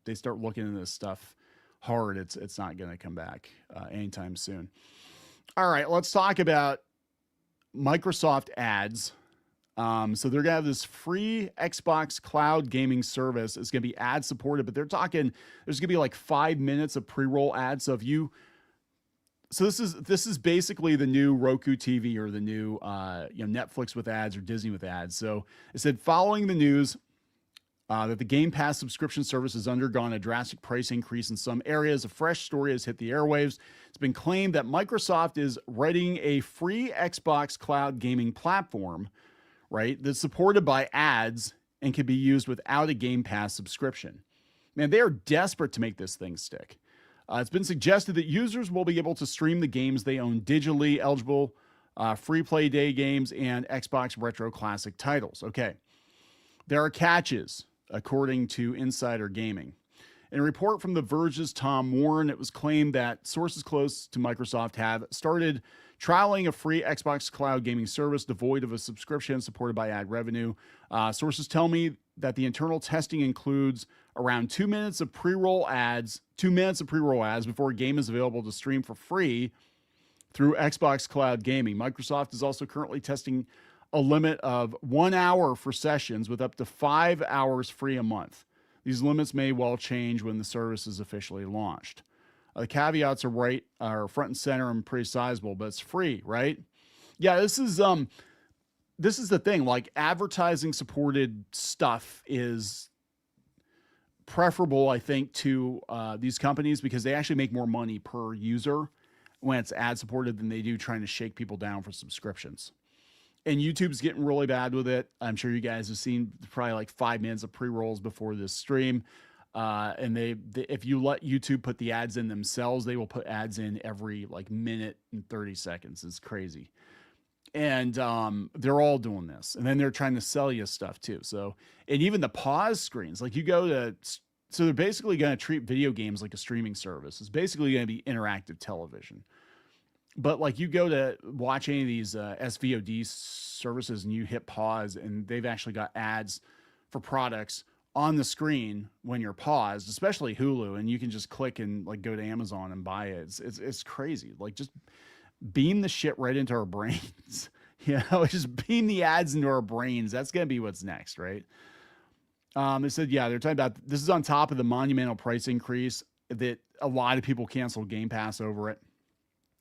they start looking into this stuff hard, it's not going to come back anytime soon. All right, let's talk about Microsoft ads. So they're gonna have this free Xbox cloud gaming service. It's gonna be ad supported, but they're talking there's gonna be like 5 minutes of pre-roll ads. So this is basically the new Roku TV or the new Netflix with ads or Disney with ads. So it said following the news that the Game Pass subscription service has undergone a drastic price increase in some areas, a fresh story has hit the airwaves. It's been claimed that Microsoft is readying a free Xbox cloud gaming platform, right, that's supported by ads and can be used without a Game Pass subscription. Man, they are desperate to make this thing stick. It's been suggested that users will be able to stream the games they own digitally, eligible free play day games, and Xbox retro classic titles. Okay, there are catches, according to Insider Gaming. In a report from The Verge's Tom Warren, it was claimed that sources close to Microsoft have started trialing a free Xbox cloud gaming service devoid of a subscription supported by ad revenue. Sources tell me that the internal testing includes around 2 minutes of pre-roll ads, before a game is available to stream for free through Xbox Cloud Gaming. Microsoft is also currently testing a limit of 1 hour for sessions with up to 5 hours free a month. These limits may well change when the service is officially launched. The caveats are front and center and pretty sizable, but it's free, right? Yeah, this is the thing. Like, advertising supported stuff is preferable, I think, to these companies because they actually make more money per user when it's ad supported than they do trying to shake people down for subscriptions. And YouTube's getting really bad with it. I'm sure you guys have seen probably like 5 minutes of pre-rolls before this stream. And they if you let YouTube put the ads in themselves, they will put ads in every like minute and 30 seconds. It's crazy. And they're all doing this. And then they're trying to sell you stuff too. So, and even the pause screens, like so they're basically going to treat video games like a streaming service. It's basically going to be interactive television. But like you go to watch any of these SVOD services and you hit pause and they've actually got ads for products on the screen when you're paused, especially Hulu, and you can just click and like go to Amazon and buy it. It's crazy. Like, just beam the shit right into our brains. Just beam the ads into our brains. That's going to be what's next, right? They said, yeah, they're talking about this is on top of the monumental price increase that a lot of people canceled Game Pass over it.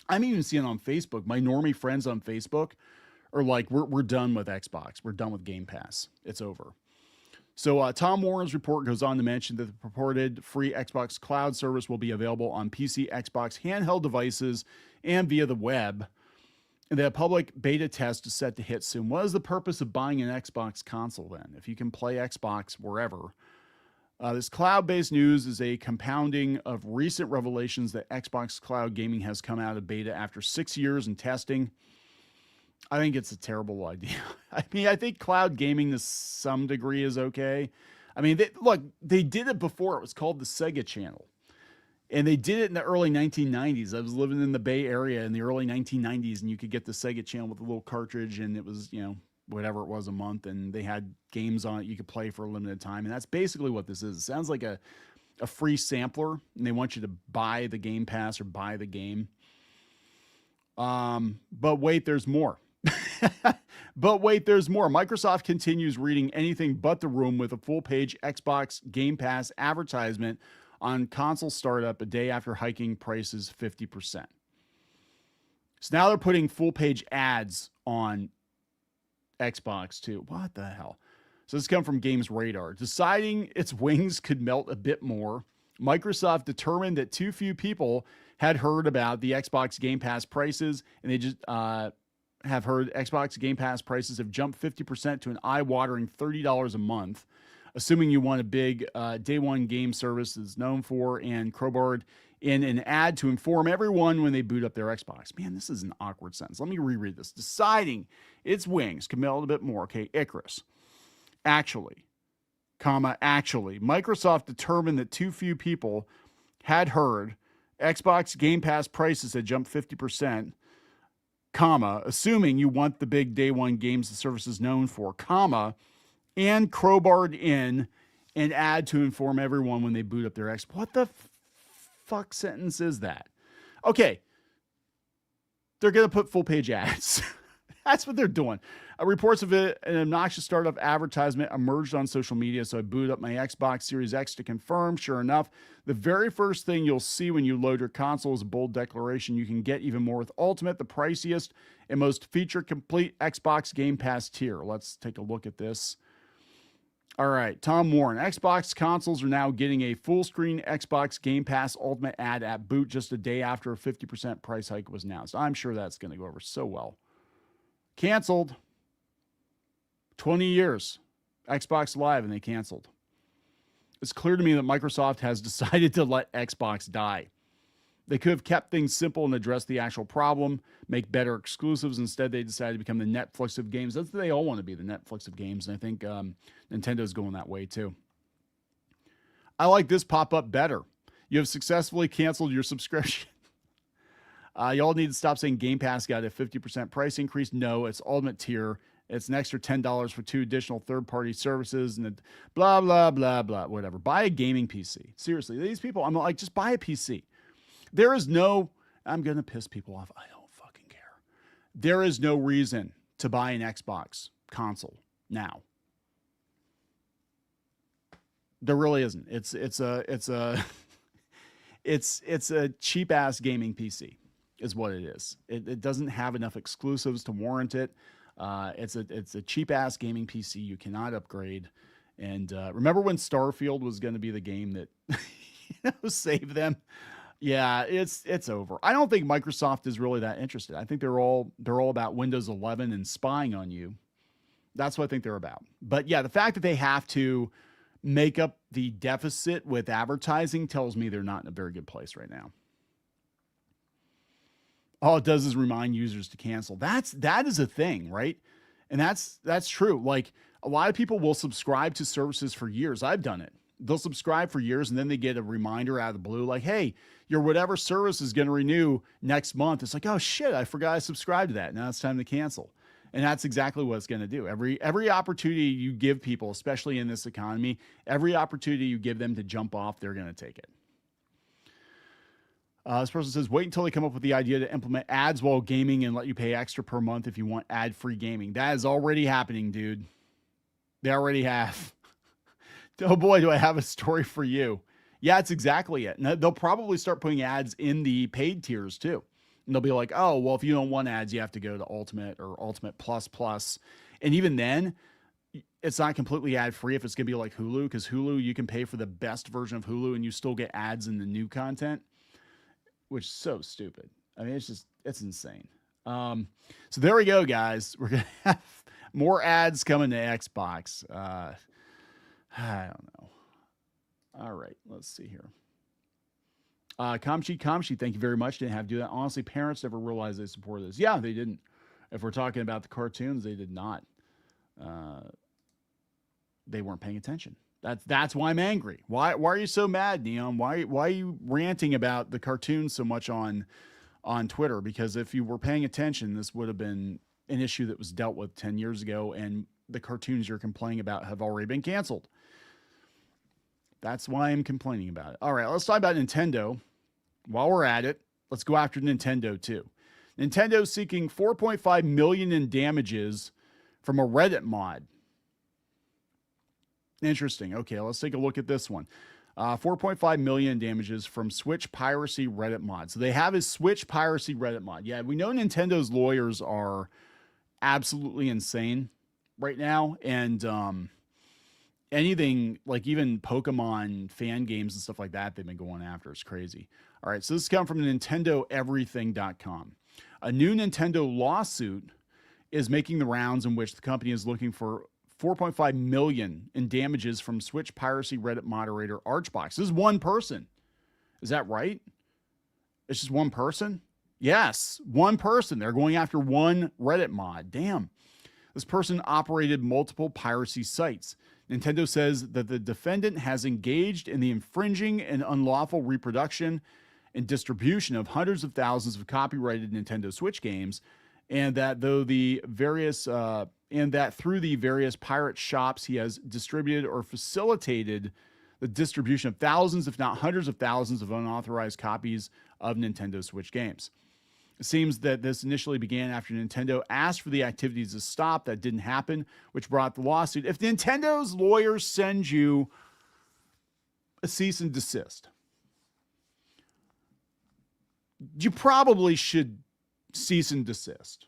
I'm even seeing on Facebook, my normie friends on Facebook are like, we're done with Xbox. We're done with Game Pass. It's over. So Tom Warren's report goes on to mention that the purported free Xbox cloud service will be available on PC, Xbox, handheld devices, and via the web. And the public beta test is set to hit soon. What is the purpose of buying an Xbox console then, if you can play Xbox wherever? This cloud-based news is a compounding of recent revelations that Xbox Cloud Gaming has come out of beta after 6 years in testing. I think it's a terrible idea. I mean, I think cloud gaming to some degree is okay. I mean, they did it before. It was called the Sega Channel. And they did it in the early 1990s. I was living in the Bay Area in the early 1990s, and you could get the Sega Channel with a little cartridge, and it was, whatever it was a month, and they had games on it you could play for a limited time. And that's basically what this is. It sounds like a free sampler, and they want you to buy the Game Pass or buy the game. But wait, there's more. Microsoft continues reading anything but the room with a full-page Xbox Game Pass advertisement on console startup a day after hiking prices 50%. So now they're putting full-page ads on Xbox too. What the hell? So this comes from Games Radar. Deciding its wings could melt a bit more, Microsoft determined that too few people had heard about the Xbox Game Pass prices, and they just have heard Xbox Game Pass prices have jumped 50% to an eye-watering $30 a month, assuming you want a big day one game service is known for and crowbarred in an ad to inform everyone when they boot up their Xbox. Man, this is an awkward sentence. Let me reread this. Deciding its wings could melt a bit more. Okay, Icarus. Actually, Microsoft determined that too few people had heard Xbox Game Pass prices had jumped 50%, assuming you want the big day one games the service is known for, and crowbarred in an ad to inform everyone when they boot up their Xbox. What the fuck sentence is that? Okay, they're going to put full page ads. That's what they're doing. Reports of it, an obnoxious startup advertisement emerged on social media, so I booted up my Xbox Series X to confirm. Sure enough, the very first thing you'll see when you load your console is a bold declaration. You can get even more with Ultimate, the priciest and most feature-complete Xbox Game Pass tier. Let's take a look at this. All right, Tom Warren. Xbox consoles are now getting a full-screen Xbox Game Pass Ultimate ad at boot just a day after a 50% price hike was announced. I'm sure that's going to go over so well. Canceled. 20 years. Xbox Live, and they canceled. It's clear to me that Microsoft has decided to let Xbox die. They could have kept things simple and addressed the actual problem, make better exclusives. Instead, they decided to become the Netflix of games. That's what they all want to be, the Netflix of games. And I think Nintendo's going that way too. I like this pop-up better. You have successfully canceled your subscription. Y'all need to stop saying Game Pass got a 50% price increase. No, it's Ultimate tier. It's an extra $10 for 2 additional third-party services and blah, blah, blah, blah, whatever. Buy a gaming PC. Seriously, these people, I'm like, just buy a PC. There is no, I'm going to piss people off. I don't fucking care. There is no reason to buy an Xbox console now. There really isn't. It's a cheap ass gaming PC is what it is. It doesn't have enough exclusives to warrant it. It's a cheap ass gaming PC. You cannot upgrade. And remember when Starfield was going to be the game that saved them? Yeah, it's over. I don't think Microsoft is really that interested. I think they're all about Windows 11 and spying on you. That's what I think they're about. But yeah, the fact that they have to make up the deficit with advertising tells me they're not in a very good place right now. All it does is remind users to cancel. That is a thing, right? And that's true. Like a lot of people will subscribe to services for years. I've done it. They'll subscribe for years and then they get a reminder out of the blue like, hey, your whatever service is going to renew next month. It's like, oh shit, I forgot I subscribed to that. Now it's time to cancel. And that's exactly what it's going to do. Every opportunity you give people, especially in this economy, every opportunity you give them to jump off, they're going to take it. This person says, wait until they come up with the idea to implement ads while gaming and let you pay extra per month if you want ad-free gaming. That is already happening, dude. They already have. Oh boy, do I have a story for you. Yeah, it's exactly it. And they'll probably start putting ads in the paid tiers too. And they'll be like, oh, well, if you don't want ads, you have to go to Ultimate or Ultimate Plus Plus. And even then, it's not completely ad-free if it's going to be like Hulu, because Hulu, you can pay for the best version of Hulu and you still get ads in the new content, which is so stupid. I mean, it's insane. So there we go, guys. We're going to have more ads coming to Xbox. I don't know. All right, let's see here. Kamshi, thank you very much. Didn't have to do that. Honestly, parents never realized they supported this. Yeah, they didn't. If we're talking about the cartoons, they did not. They weren't paying attention. That's why I'm angry. Why are you so mad, Neon? Why are you ranting about the cartoons so much on Twitter? Because if you were paying attention, this would have been an issue that was dealt with 10 years ago, and the cartoons you're complaining about have already been canceled. That's why I'm complaining about it. All right, let's talk about Nintendo. While we're at it, let's go after Nintendo too. Nintendo seeking $4.5 million in damages from a Reddit mod. Interesting. Okay, let's take a look at this one. 4.5 million damages from Switch piracy Reddit mod. So they have a Switch piracy Reddit mod. Yeah, we know Nintendo's lawyers are absolutely insane right now, and anything like even Pokemon fan games and stuff like that they've been going after is crazy. All right, so this is coming from NintendoEverything.com. A new Nintendo lawsuit is making the rounds in which the company is looking for 4.5 million in damages from Switch piracy Reddit moderator Archbox. This is one person. Is that right? It's just one person? Yes, one person. They're going after one Reddit mod. Damn. This person operated multiple piracy sites. Nintendo says that the defendant has engaged in the infringing and unlawful reproduction and distribution of hundreds of thousands of copyrighted Nintendo Switch games, and that through the various pirate shops he has distributed or facilitated the distribution of thousands, if not hundreds of thousands, of unauthorized copies of Nintendo Switch games. It seems that this initially began after Nintendo asked for the activities to stop. That didn't happen, which brought the lawsuit. If Nintendo's lawyers send you a cease and desist, you probably should cease and desist.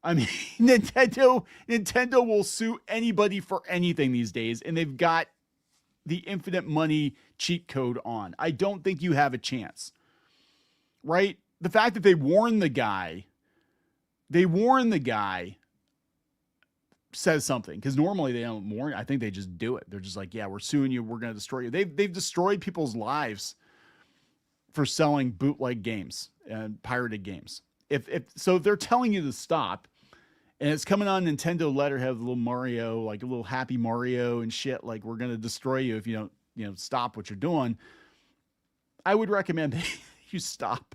I mean, Nintendo will sue anybody for anything these days, and they've got the infinite money cheat code on. I don't think you have a chance, right? The fact that they warned the guy says something, because normally they don't warn. I think they just do it. They're just like, yeah, we're suing you. We're going to destroy you. They've destroyed people's lives for selling bootleg games and pirated games. If they're telling you to stop, and it's coming on Nintendo letterhead, a little Mario, like a little happy Mario and shit, like we're going to destroy you if you don't, stop what you're doing, I would recommend that you stop.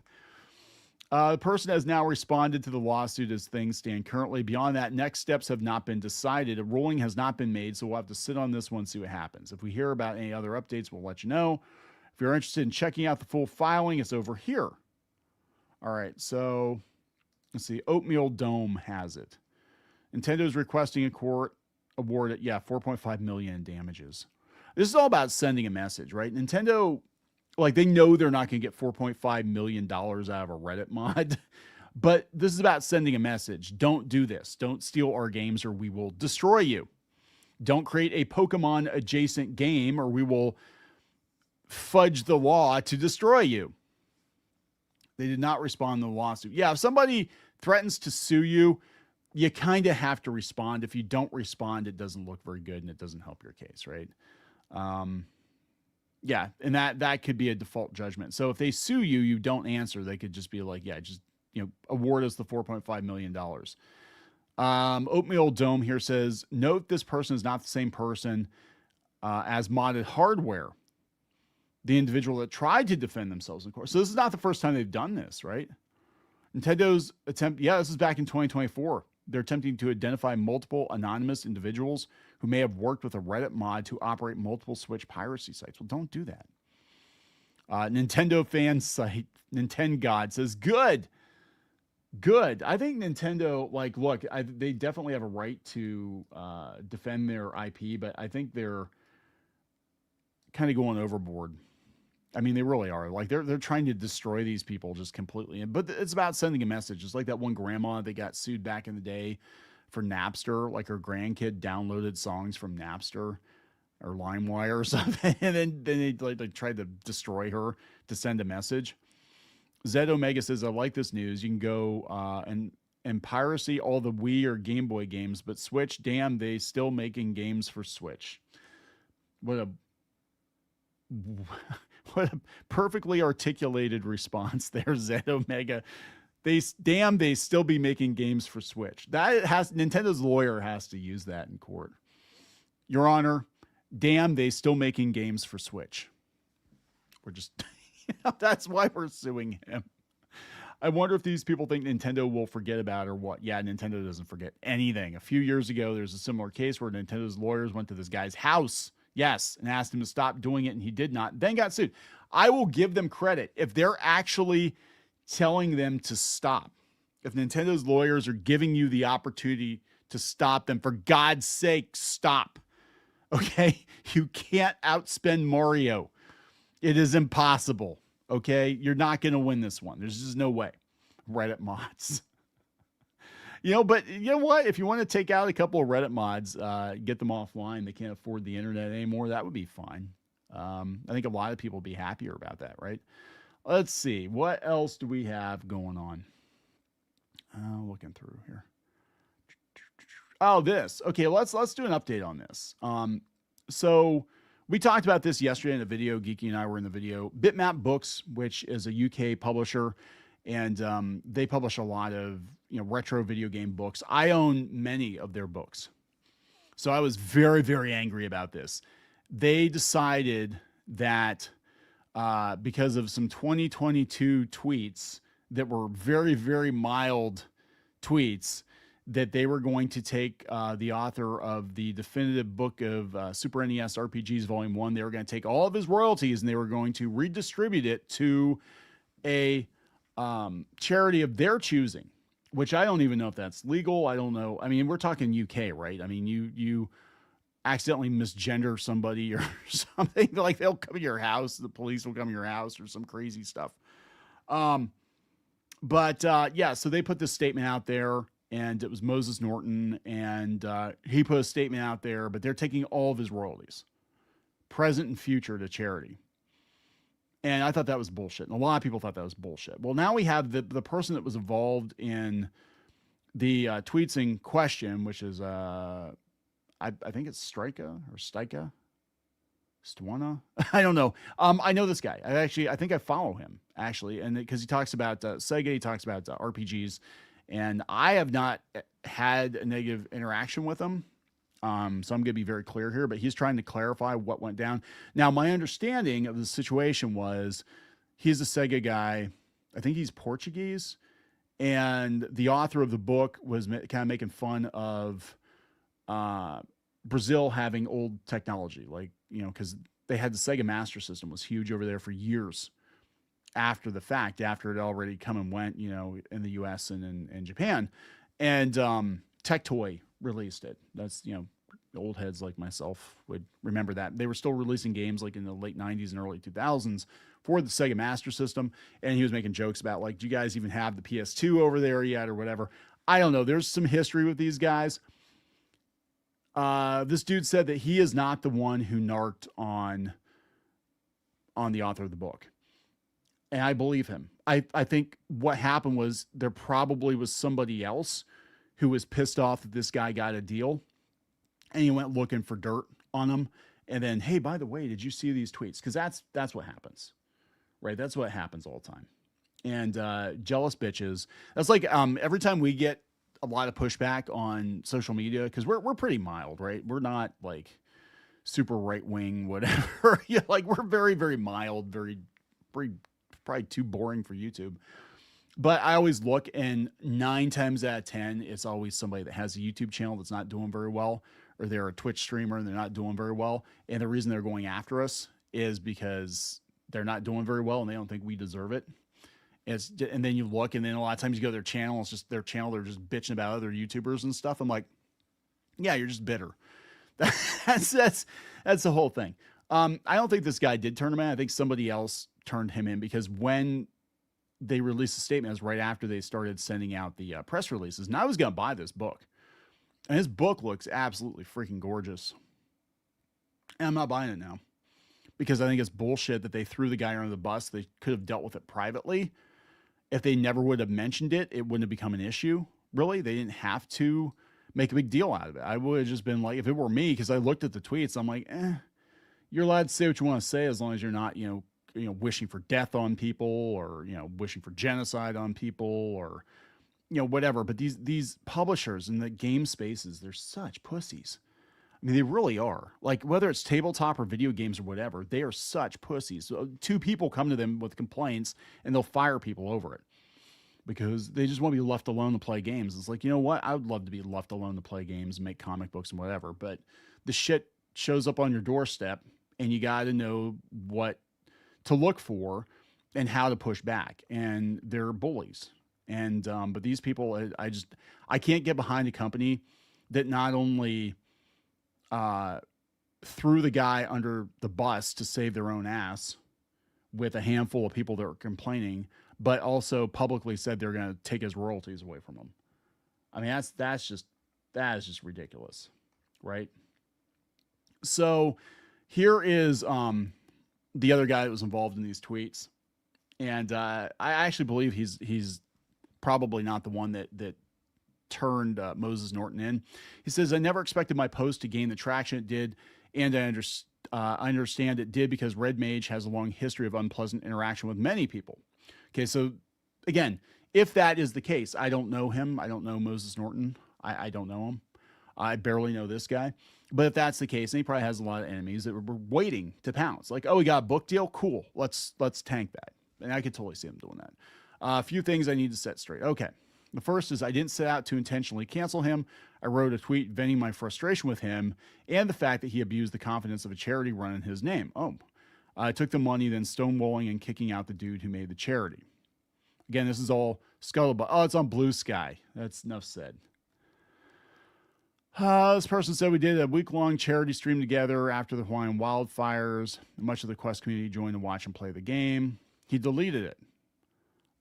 The person has now responded to the lawsuit as things stand currently. Beyond that, next steps have not been decided. A ruling has not been made, so we'll have to sit on this one and see what happens. If we hear about any other updates, we'll let you know. If you're interested in checking out the full filing, it's over here. All right, so let's see. Oatmeal Dome has it. Nintendo's requesting a court award at, $4.5 million in damages. This is all about sending a message, right? Nintendo, like, they know they're not going to get $4.5 million out of a Reddit mod, but this is about sending a message. Don't do this. Don't steal our games or we will destroy you. Don't create a Pokemon adjacent game or we will fudge the law to destroy you. They did not respond to the lawsuit. Yeah, if somebody threatens to sue you, you kind of have to respond. If you don't respond, it doesn't look very good and it doesn't help your case, right? Yeah, and that could be a default judgment. So if they sue you, you don't answer. They could just be like, award us the $4.5 million. Oatmeal Dome here says, note this person is not the same person as modded hardware. The individual that tried to defend themselves in court. So this is not the first time they've done this, right? Nintendo's attempt, this is back in 2024. They're attempting to identify multiple anonymous individuals who may have worked with a Reddit mod to operate multiple Switch piracy sites. Well, don't do that. Nintendo fan site, Nintengod says, good. I think Nintendo, they definitely have a right to defend their IP, but I think they're kind of going overboard. I mean, they really are. Like, they're trying to destroy these people just completely. But it's about sending a message. It's like that one grandma that got sued back in the day for Napster. Like, her grandkid downloaded songs from Napster or LimeWire or something, and then they tried to destroy her to send a message. Zed Omega says, I like this news. You can go and piracy all the Wii or Game Boy games, but Switch, damn, they still making games for Switch. What a perfectly articulated response there, Zed Omega. They still be making games for Switch. Nintendo's lawyer has to use that in court. Your Honor, damn, they still making games for Switch. We're just, that's why we're suing him. I wonder if these people think Nintendo will forget about it or what. Yeah, Nintendo doesn't forget anything. A few years ago, there's a similar case where Nintendo's lawyers went to this guy's house, and asked him to stop doing it, and he did not, then got sued. I will give them credit if they're actually telling them to stop. If Nintendo's lawyers are giving you the opportunity to stop them, for God's sake, stop. Okay? You can't outspend Mario. It is impossible. Okay? You're not going to win this one. There's just no way. Reddit mods. But you know what? If you want to take out a couple of Reddit mods, get them offline, they can't afford the internet anymore, that would be fine. I think a lot of people would be happier about that, right? Let's see. What else do we have going on? Looking through here. Oh, this. Okay, let's do an update on this. So we talked about this yesterday in a video. Geeky and I were in the video. Bitmap Books, which is a UK publisher, and they publish a lot of retro video game books. I own many of their books. So I was very, very angry about this. They decided that because of some 2022 tweets that were very, very mild tweets, that they were going to take the author of the definitive book of Super NES RPGs Volume 1, they were going to take all of his royalties and they were going to redistribute it to a charity of their choosing, which I don't even know if that's legal. I don't know. I mean, we're talking UK, right? I mean, you accidentally misgender somebody or something, like they'll come to your house, the police will come to your house or some crazy stuff. Yeah, so they put this statement out there, and it was Moses Norton, and he put a statement out there, but they're taking all of his royalties, present and future, to charity. And I thought that was bullshit. And a lot of people thought that was bullshit. Well, now we have the person that was involved in the tweets in question, which is, I think it's Strika or Stika. Stwana? I don't know. I know this guy. I think I follow him, actually. And because he talks about Sega, he talks about RPGs. And I have not had a negative interaction with him. So I'm going to be very clear here, but he's trying to clarify what went down. Now, my understanding of the situation was he's a Sega guy. I think he's Portuguese. And the author of the book was kind of making fun of Brazil having old technology, like, because they had the Sega Master System was huge over there for years after the fact, after it already come and went, in the US and in Japan. And Tectoy released it. That's, old heads like myself would remember that. They were still releasing games like in the late 90s and early 2000s for the Sega Master System. And he was making jokes about, like, do you guys even have the PS2 over there yet or whatever? I don't know. There's some history with these guys. This dude said that he is not the one who narked on the author of the book. And I believe him. I think what happened was there probably was somebody else who was pissed off that this guy got a deal, and he went looking for dirt on him. And then, hey, by the way, did you see these tweets? Because that's what happens, right? That's what happens all the time. And jealous bitches. That's like every time we get a lot of pushback on social media, because we're pretty mild, right? We're not like super right wing, whatever. Like we're very, very mild, very probably too boring for YouTube. But I always look, and 9 times out of 10, it's always somebody that has a YouTube channel that's not doing very well, or they're a Twitch streamer and they're not doing very well. And the reason they're going after us is because they're not doing very well and they don't think we deserve it. And then you look, and then a lot of times you go to their channel, it's just their channel, they're just bitching about other YouTubers and stuff. I'm like, yeah, you're just bitter. That's the whole thing. I don't think this guy did turn him in. I think somebody else turned him in, because when they released the statement, it was right after they started sending out the press releases. And I was going to buy this book. And his book looks absolutely freaking gorgeous. And I'm not buying it now, because I think it's bullshit that they threw the guy under the bus. They could have dealt with it privately. If they never would have mentioned it, it wouldn't have become an issue. Really, they didn't have to make a big deal out of it. I would have just been like, if it were me, because I looked at the tweets, I'm like, you're allowed to say what you want to say as long as you're not, wishing for death on people, or, wishing for genocide on people, or, whatever. But these publishers in the game spaces, they're such pussies. I mean, they really are. Like, whether it's tabletop or video games or whatever, they are such pussies. So 2 people come to them with complaints, and they'll fire people over it because they just want to be left alone to play games. It's like, you know what? I would love to be left alone to play games and make comic books and whatever, but the shit shows up on your doorstep, and you got to know what to look for and how to push back. And they're bullies. And but these people, I can't get behind a company that not only threw the guy under the bus to save their own ass with a handful of people that were complaining, but also publicly said they're going to take his royalties away from him. I mean, that is just ridiculous, right? So here is the other guy that was involved in these tweets, and I actually believe he's probably not the one that turned Moses Norton in. He says, I never expected my post to gain the traction it did, and I understand it did because Red Mage has a long history of unpleasant interaction with many people. Okay, so again, if that is the case, I don't know him. I don't know Moses Norton. I don't know him. I barely know this guy. But if that's the case, and he probably has a lot of enemies that were waiting to pounce. Like, oh, we got a book deal? Cool. Let's tank that. And I could totally see him doing that. A few things I need to set straight. Okay. The first is I didn't set out to intentionally cancel him. I wrote a tweet venting my frustration with him and the fact that he abused the confidence of a charity run in his name. Oh, I took the money, then stonewalling and kicking out the dude who made the charity. Again, this is all scuttlebutt. Oh, it's on Blue Sky. That's enough said. This person said we did a week-long charity stream together after the Hawaiian wildfires. Much of the Quest community joined to watch and play the game. He deleted it.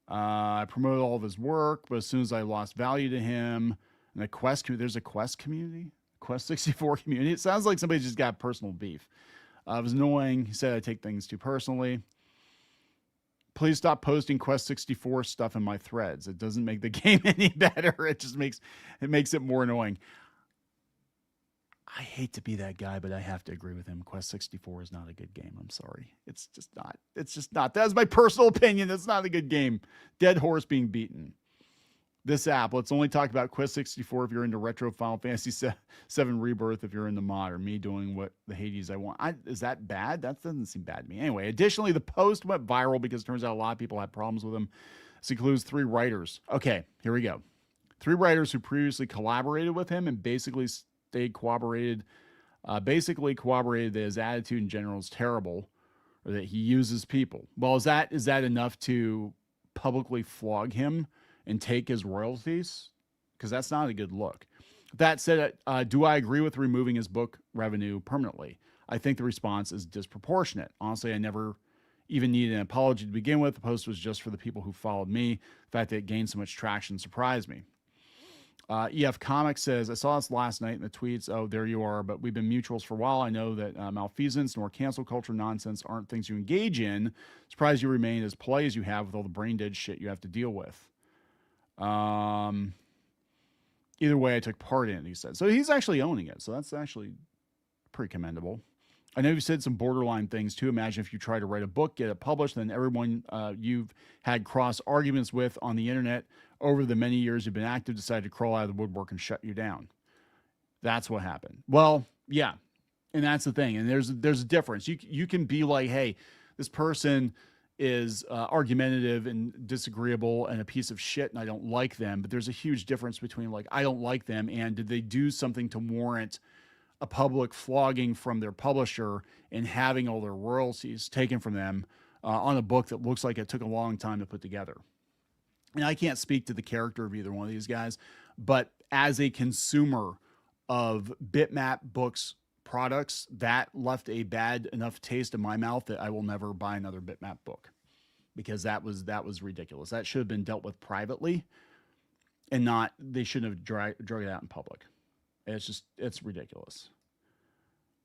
I promoted all of his work, but as soon as I lost value to him, and the Quest community, there's a Quest community, Quest 64 community. It sounds like somebody just got personal beef. It was annoying. He said I take things too personally. Please stop posting Quest 64 stuff in my threads. It doesn't make the game any better. It just makes it more annoying. I hate to be that guy, but I have to agree with him. Quest 64 is not a good game. I'm sorry. It's just not. It's just not. That's my personal opinion. It's not a good game. Dead horse being beaten. This app, let's only talk about Quest 64 if you're into retro Final Fantasy 7 Rebirth, if you're into mod, or me doing what the Hades I want. Is that bad? That doesn't seem bad to me. Anyway, additionally, the post went viral because it turns out a lot of people had problems with him. This includes 3 writers. Okay, here we go. 3 writers who previously collaborated with him and basically corroborated that his attitude in general is terrible, or that he uses people. Well, is that enough to publicly flog him and take his royalties? Because that's not a good look. That said, do I agree with removing his book revenue permanently? I think the response is disproportionate. Honestly, I never even needed an apology to begin with. The post was just for the people who followed me. The fact that it gained so much traction surprised me. EF Comics says, I saw this last night in the tweets. Oh, there you are. But we've been mutuals for a while. I know that malfeasance nor cancel culture nonsense aren't things you engage in. Surprised you remain as polite as you have with all the brain dead shit you have to deal with. Either way, I took part in it, he said. So he's actually owning it. So that's actually pretty commendable. I know you said some borderline things too. Imagine if you try to write a book, get it published, then everyone you've had cross arguments with on the internet over the many years you've been active decided to crawl out of the woodwork and shut you down. That's what happened. Well, yeah. And that's the thing. And there's a difference. You can be like, hey, this person is argumentative and disagreeable and a piece of shit and I don't like them. But there's a huge difference between like, I don't like them and did they do something to warrant a public flogging from their publisher and having all their royalties taken from them on a book that looks like it took a long time to put together. And I can't speak to the character of either one of these guys, but as a consumer of Bitmap Books products, that left a bad enough taste in my mouth that I will never buy another Bitmap book, because that was ridiculous. That should have been dealt with privately and not, they shouldn't have dragged it out in public. It's ridiculous.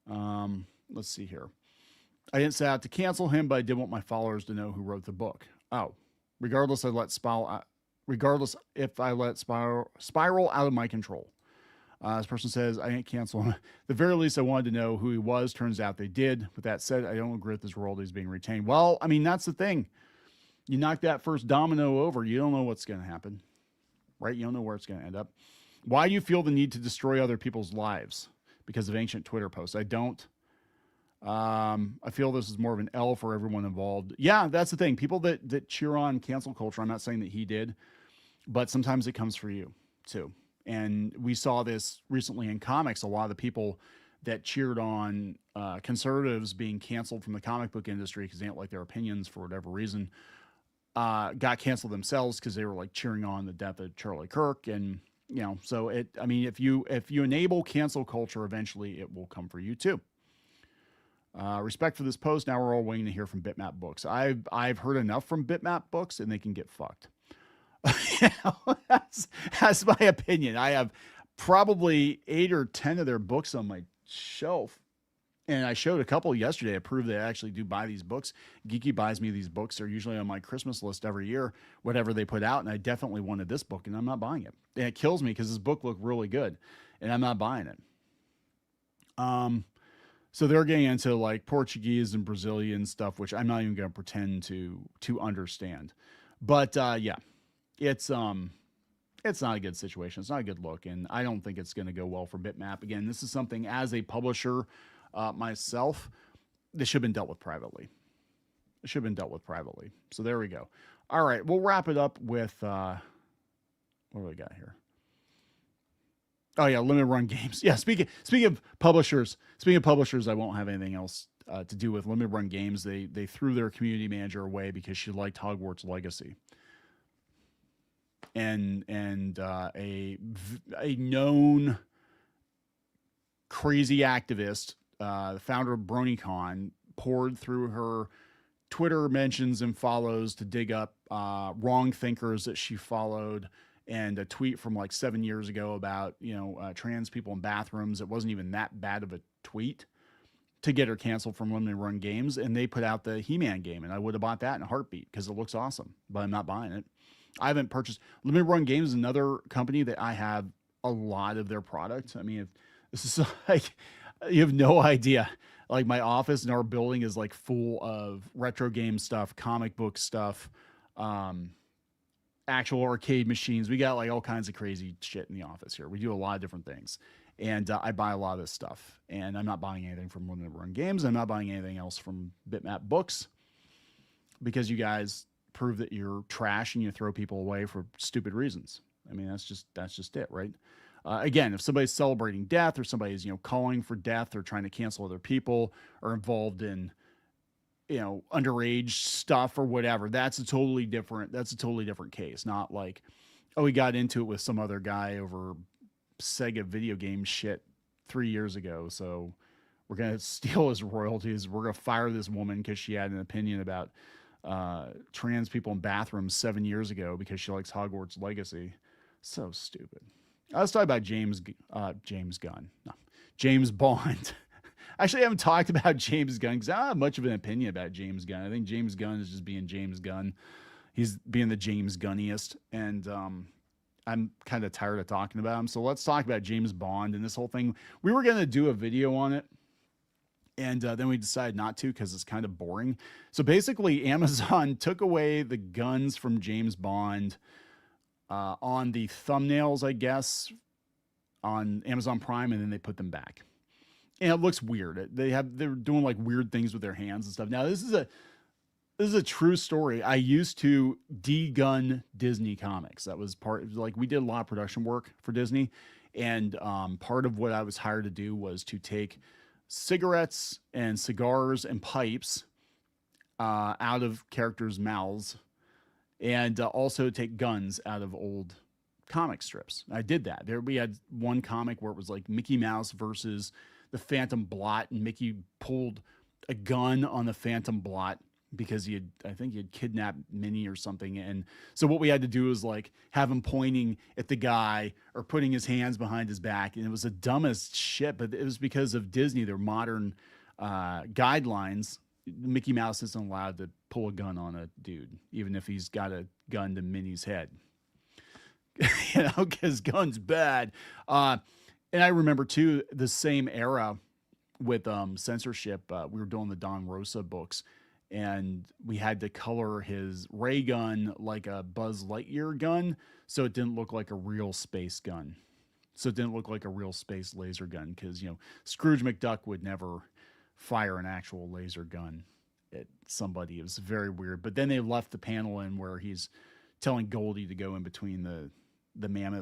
Let's see here. I didn't set out to cancel him, but I did want my followers to know who wrote the book. Oh, regardless if I let spiral out of my control. This person says, I didn't cancel him. At the very least, I wanted to know who he was. Turns out they did. With that said, I don't agree with his royalties being retained. Well, I mean, that's the thing. You knock that first domino over, you don't know what's going to happen, right? You don't know where it's going to end up. Why do you feel the need to destroy other people's lives? Because of ancient Twitter posts. I don't. I feel this is more of an L for everyone involved. Yeah, that's the thing. People that cheer on cancel culture, I'm not saying that he did, but sometimes it comes for you too. And we saw this recently in comics. A lot of the people that cheered on conservatives being canceled from the comic book industry because they don't like their opinions for whatever reason, got canceled themselves because they were like cheering on the death of Charlie Kirk. And so if you enable cancel culture, eventually it will come for you too. Respect for this post. Now we're all waiting to hear from Bitmap Books. I've heard enough from Bitmap Books, and they can get fucked. That's my opinion. I have probably 8 or 10 of their books on my shelf, and I showed a couple yesterday. I proved that I actually do buy these books. Geeky buys me these books. They're usually on my Christmas list every year, whatever they put out, and I definitely wanted this book, and I'm not buying it. And it kills me because this book looked really good, and I'm not buying it. So they're getting into like Portuguese and Brazilian stuff, which I'm not even going to pretend to understand. But yeah, it's not a good situation. It's not a good look, and I don't think it's going to go well for Bitmap. Again, this is something as a publisher myself, this should have been dealt with privately. It should have been dealt with privately. So there we go. All right, we'll wrap it up with what do we got here? Oh yeah, limited run games. Yeah, speaking of publishers, I won't have anything else to do with limited run games. They threw their community manager away because she liked Hogwarts Legacy. and a known crazy activist, the founder of BronyCon, poured through her Twitter mentions and follows to dig up wrong thinkers that she followed, and a tweet from like 7 years ago about trans people in bathrooms. It wasn't even that bad of a tweet to get her canceled from limited run games, and they put out the He-Man game, and I would have bought that in a heartbeat because it looks awesome, but I'm not buying it. I haven't purchased limited run games. Is another company that I have a lot of their products. I mean, if this is like, you have no idea. Like my office in our building is like full of retro game stuff, comic book stuff, actual arcade machines. We got like all kinds of crazy shit in the office here. We do a lot of different things. And I buy a lot of this stuff. And I'm not buying anything from limited run games. I'm not buying anything else from Bitmap Books, because you guys prove that you're trash and you throw people away for stupid reasons. I mean, that's just it, right? Again, if somebody's celebrating death, or somebody's calling for death, or trying to cancel other people, or involved in underage stuff or whatever, that's a totally different case. Not like, oh, we got into it with some other guy over Sega video game shit 3 years ago, so we're gonna steal his royalties. We're gonna fire this woman because she had an opinion about trans people in bathrooms 7 years ago because she likes Hogwarts Legacy. So stupid. Let's talk about James Bond. Actually, I haven't talked about James Gunn because I don't have much of an opinion about James Gunn. I think James Gunn is just being James Gunn. He's being the James Gunniest, and I'm kind of tired of talking about him. So let's talk about James Bond and this whole thing. We were going to do a video on it, and then we decided not to because it's kind of boring. So basically, Amazon took away the guns from James Bond on the thumbnails, I guess, on Amazon Prime, and then they put them back. And it looks weird. They're doing like weird things with their hands and stuff. Now, this is a true story. I used to de-gun Disney comics. That was we did a lot of production work for Disney, and part of what I was hired to do was to take cigarettes and cigars and pipes out of characters' mouths, and also take guns out of old comic strips. I did that. We had one comic where it was like Mickey Mouse versus the Phantom Blot, and Mickey pulled a gun on the Phantom Blot because I think he had kidnapped Minnie or something. And so what we had to do was like have him pointing at the guy or putting his hands behind his back. And it was the dumbest shit, but it was because of Disney, their modern guidelines. Mickey Mouse isn't allowed to pull a gun on a dude, even if he's got a gun to Minnie's head, because gun's bad. And I remember too, the same era with censorship. We were doing the Don Rosa books, and we had to color his ray gun like a Buzz Lightyear gun, so it didn't look like a real space gun. So it didn't look like a real space laser gun, because Scrooge McDuck would never fire an actual laser gun at somebody. It was very weird. But then they left the panel in where he's telling Goldie to go in between the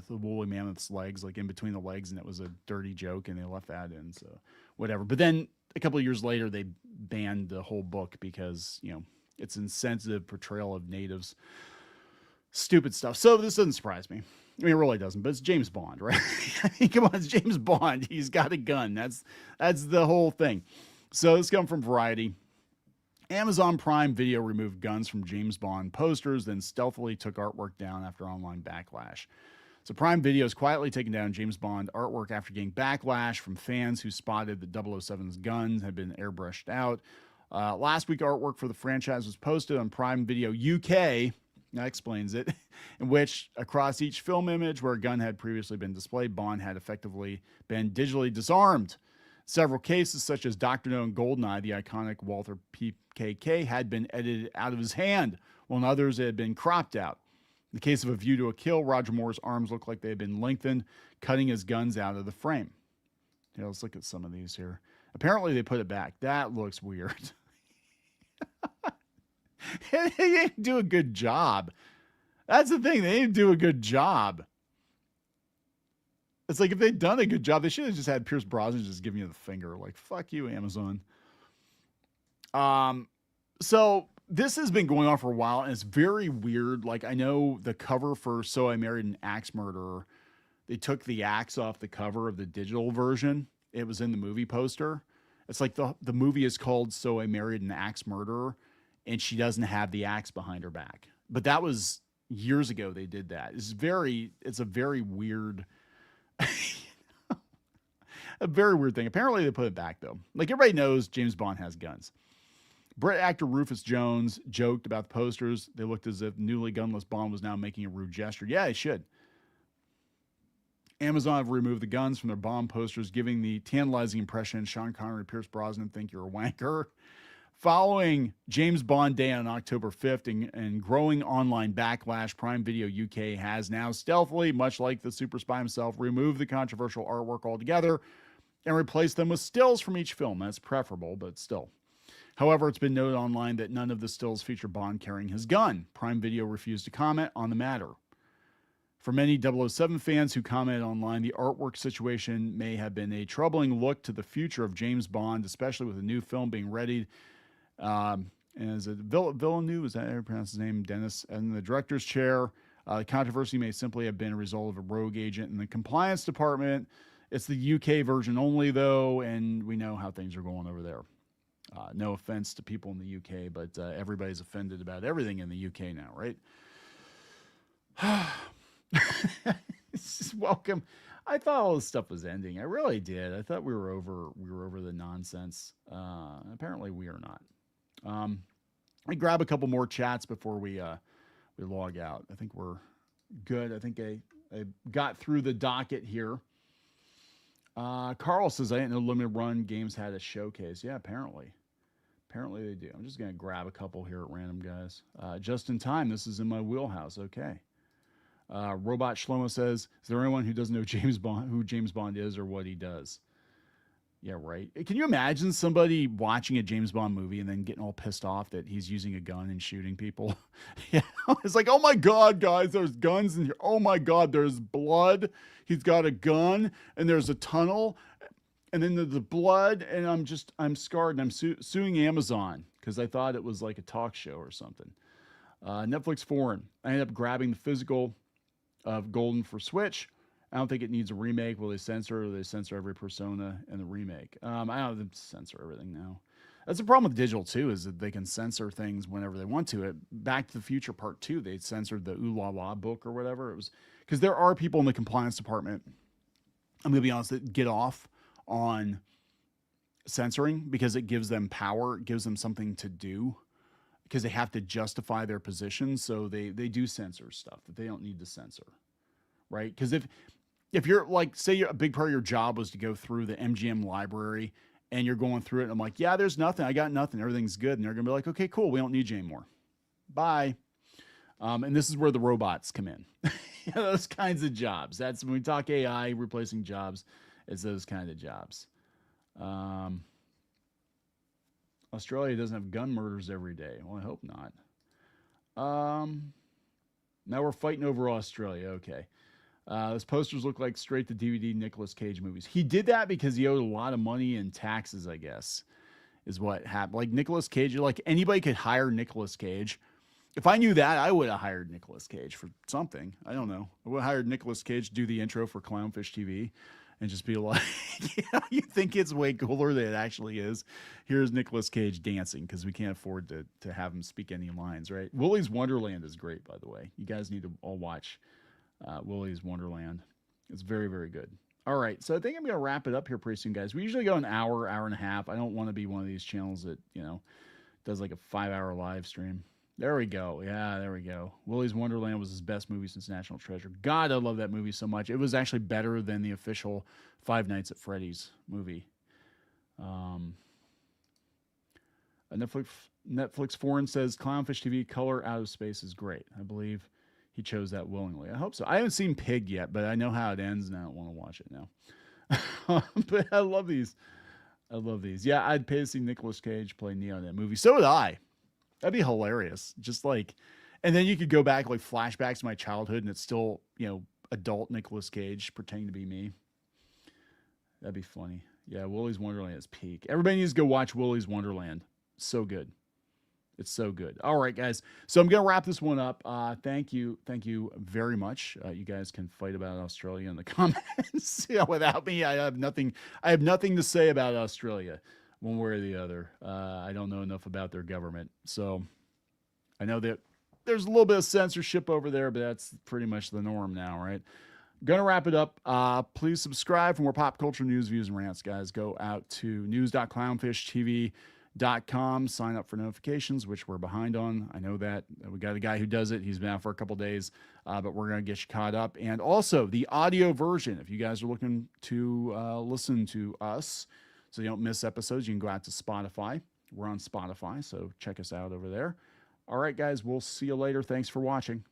woolly mammoth's legs, like in between the legs, and it was a dirty joke, and they left that in, so whatever. But then a couple of years later, they banned the whole book because, it's insensitive portrayal of natives. Stupid stuff. So this doesn't surprise me. I mean, it really doesn't, but it's James Bond, right? I mean, come on, it's James Bond. He's got a gun. That's the whole thing. So this comes from Variety. Amazon Prime Video removed guns from James Bond posters, then stealthily took artwork down after online backlash. So Prime Video has quietly taken down James Bond artwork after getting backlash from fans who spotted that 007's guns had been airbrushed out. Last week, artwork for the franchise was posted on Prime Video UK. That explains it. In which, across each film image where a gun had previously been displayed, Bond had effectively been digitally disarmed. Several cases, such as Dr. No and Goldeneye, the iconic Walther PKK, had been edited out of his hand, while in others it had been cropped out. In the case of A View to a Kill, Roger Moore's arms looked like they had been lengthened, cutting his guns out of the frame. Here, let's look at some of these here. Apparently they put it back. That looks weird. They didn't do a good job. That's the thing. They didn't do a good job. It's like if they'd done a good job, they should have just had Pierce Brosnan just giving you the finger. Like, fuck you, Amazon. So this has been going on for a while, and it's very weird. Like, I know the cover for So I Married an Axe Murderer, they took the axe off the cover of the digital version. It was in the movie poster. It's like the movie is called So I Married an Axe Murderer, and she doesn't have the axe behind her back. But that was years ago they did that. It's a very weird a very weird thing. Apparently they put it back though. Like, everybody knows James Bond has guns. Brit actor Rufus Jones joked about the posters. They looked as if newly gunless Bond was now making a rude gesture. Yeah, he should. Amazon have removed the guns from their Bond posters, giving the tantalizing impression Sean Connery and Pierce Brosnan think you're a wanker. Following James Bond Day on October 5th and growing online backlash, Prime Video UK has now stealthily, much like the super spy himself, removed the controversial artwork altogether and replaced them with stills from each film. That's preferable, but still. However, it's been noted online that none of the stills feature Bond carrying his gun. Prime Video refused to comment on the matter. For many 007 fans who commented online, the artwork situation may have been a troubling look to the future of James Bond, especially with a new film being readied. As a Villeneuve, is that how you pronounce his name? Dennis, in the director's chair. The controversy may simply have been a result of a rogue agent in the compliance department. It's the UK version only, though, and we know how things are going over there. No offense to people in the UK, but everybody's offended about everything in the UK now, right? Welcome. I thought all this stuff was ending. I really did. I thought we were over the nonsense. Apparently we are not. I grab a couple more chats before we log out. I think we're good. I think I got through the docket here. Carl says, I didn't know limited run games had a showcase. Yeah, apparently they do. I'm just going to grab a couple here at random, guys. Just in time. This is in my wheelhouse. Okay. Robot Shlomo says, is there anyone who doesn't know who James Bond is or what he does? Yeah, right. Can you imagine somebody watching a James Bond movie and then getting all pissed off that he's using a gun and shooting people? Yeah, it's like, oh my God, guys, there's guns in here. Oh my God, there's blood. He's got a gun and there's a tunnel and then the blood. And I'm scarred and I'm suing Amazon because I thought it was like a talk show or something. Netflix Foreign. I ended up grabbing the physical of Golden for Switch. I don't think it needs a remake. Will they censor? Or will they censor every persona in the remake? I don't think censor everything now. That's the problem with digital too, is that they can censor things whenever they want to. Back to the Future Part 2, they censored the Ooh La La book or whatever. It was because there are people in the compliance department, I'm gonna be honest, that get off on censoring because it gives them power, it gives them something to do, because they have to justify their position. So they do censor stuff that they don't need to censor, right? Because if you're like, say a big part of your job was to go through the MGM library and you're going through it and I'm like, yeah, there's nothing. I got nothing. Everything's good. And they're going to be like, okay, cool. We don't need you anymore. Bye. And this is where the robots come in. Those kinds of jobs. That's when we talk AI replacing jobs, it's those kind of jobs. Australia doesn't have gun murders every day. Well, I hope not. Now we're fighting over Australia. Okay. Those posters look like straight to DVD Nicolas Cage movies. He did that because he owed a lot of money in taxes, I guess, is what happened. Like Nicolas Cage, like anybody could hire Nicolas Cage. If I knew that, I would have hired Nicolas Cage for something. I don't know. I would have hired Nicolas Cage to do the intro for Clownfish TV and just be like, you think it's way cooler than it actually is. Here's Nicolas Cage dancing because we can't afford to have him speak any lines, right? Willy's Wonderland is great, by the way. You guys need to all watch Willy's Wonderland. It's very, very good. All right, so I think I'm going to wrap it up here pretty soon, guys. We usually go an hour, hour and a half. I don't want to be one of these channels that, does like a 5-hour live stream. There we go. Yeah, there we go. Willy's Wonderland was his best movie since National Treasure. God, I love that movie so much. It was actually better than the official Five Nights at Freddy's movie. Netflix Foreign says Clownfish TV Color Out of Space is great. I believe he chose that willingly. I hope so. I haven't seen Pig yet, but I know how it ends and I don't want to watch it now. But I love these. I love these. Yeah, I'd pay to see Nicolas Cage play Neo in that movie. So would I. That'd be hilarious. Just like, and then you could go back, like flashbacks to my childhood, and it's still, adult Nicolas Cage pretending to be me. That'd be funny. Yeah, Willy's Wonderland is peak. Everybody needs to go watch Willy's Wonderland. So good. It's so good. All right, guys. So I'm going to wrap this one up. Thank you very much. You guys can fight about Australia in the comments. Without me, I have nothing. I have nothing to say about Australia, one way or the other. I don't know enough about their government, so I know that there's a little bit of censorship over there, but that's pretty much the norm now, right? Gonna wrap it up. Please subscribe for more pop culture news, views, and rants, guys. Go out to news.clownfishtv.com. Sign up for notifications, which we're behind on. I know that. We got a guy who does it. He's been out for a couple days, but we're going to get you caught up. And also the audio version. If you guys are looking to listen to us so you don't miss episodes, you can go out to Spotify. We're on Spotify, so check us out over there. All right, guys, we'll see you later. Thanks for watching.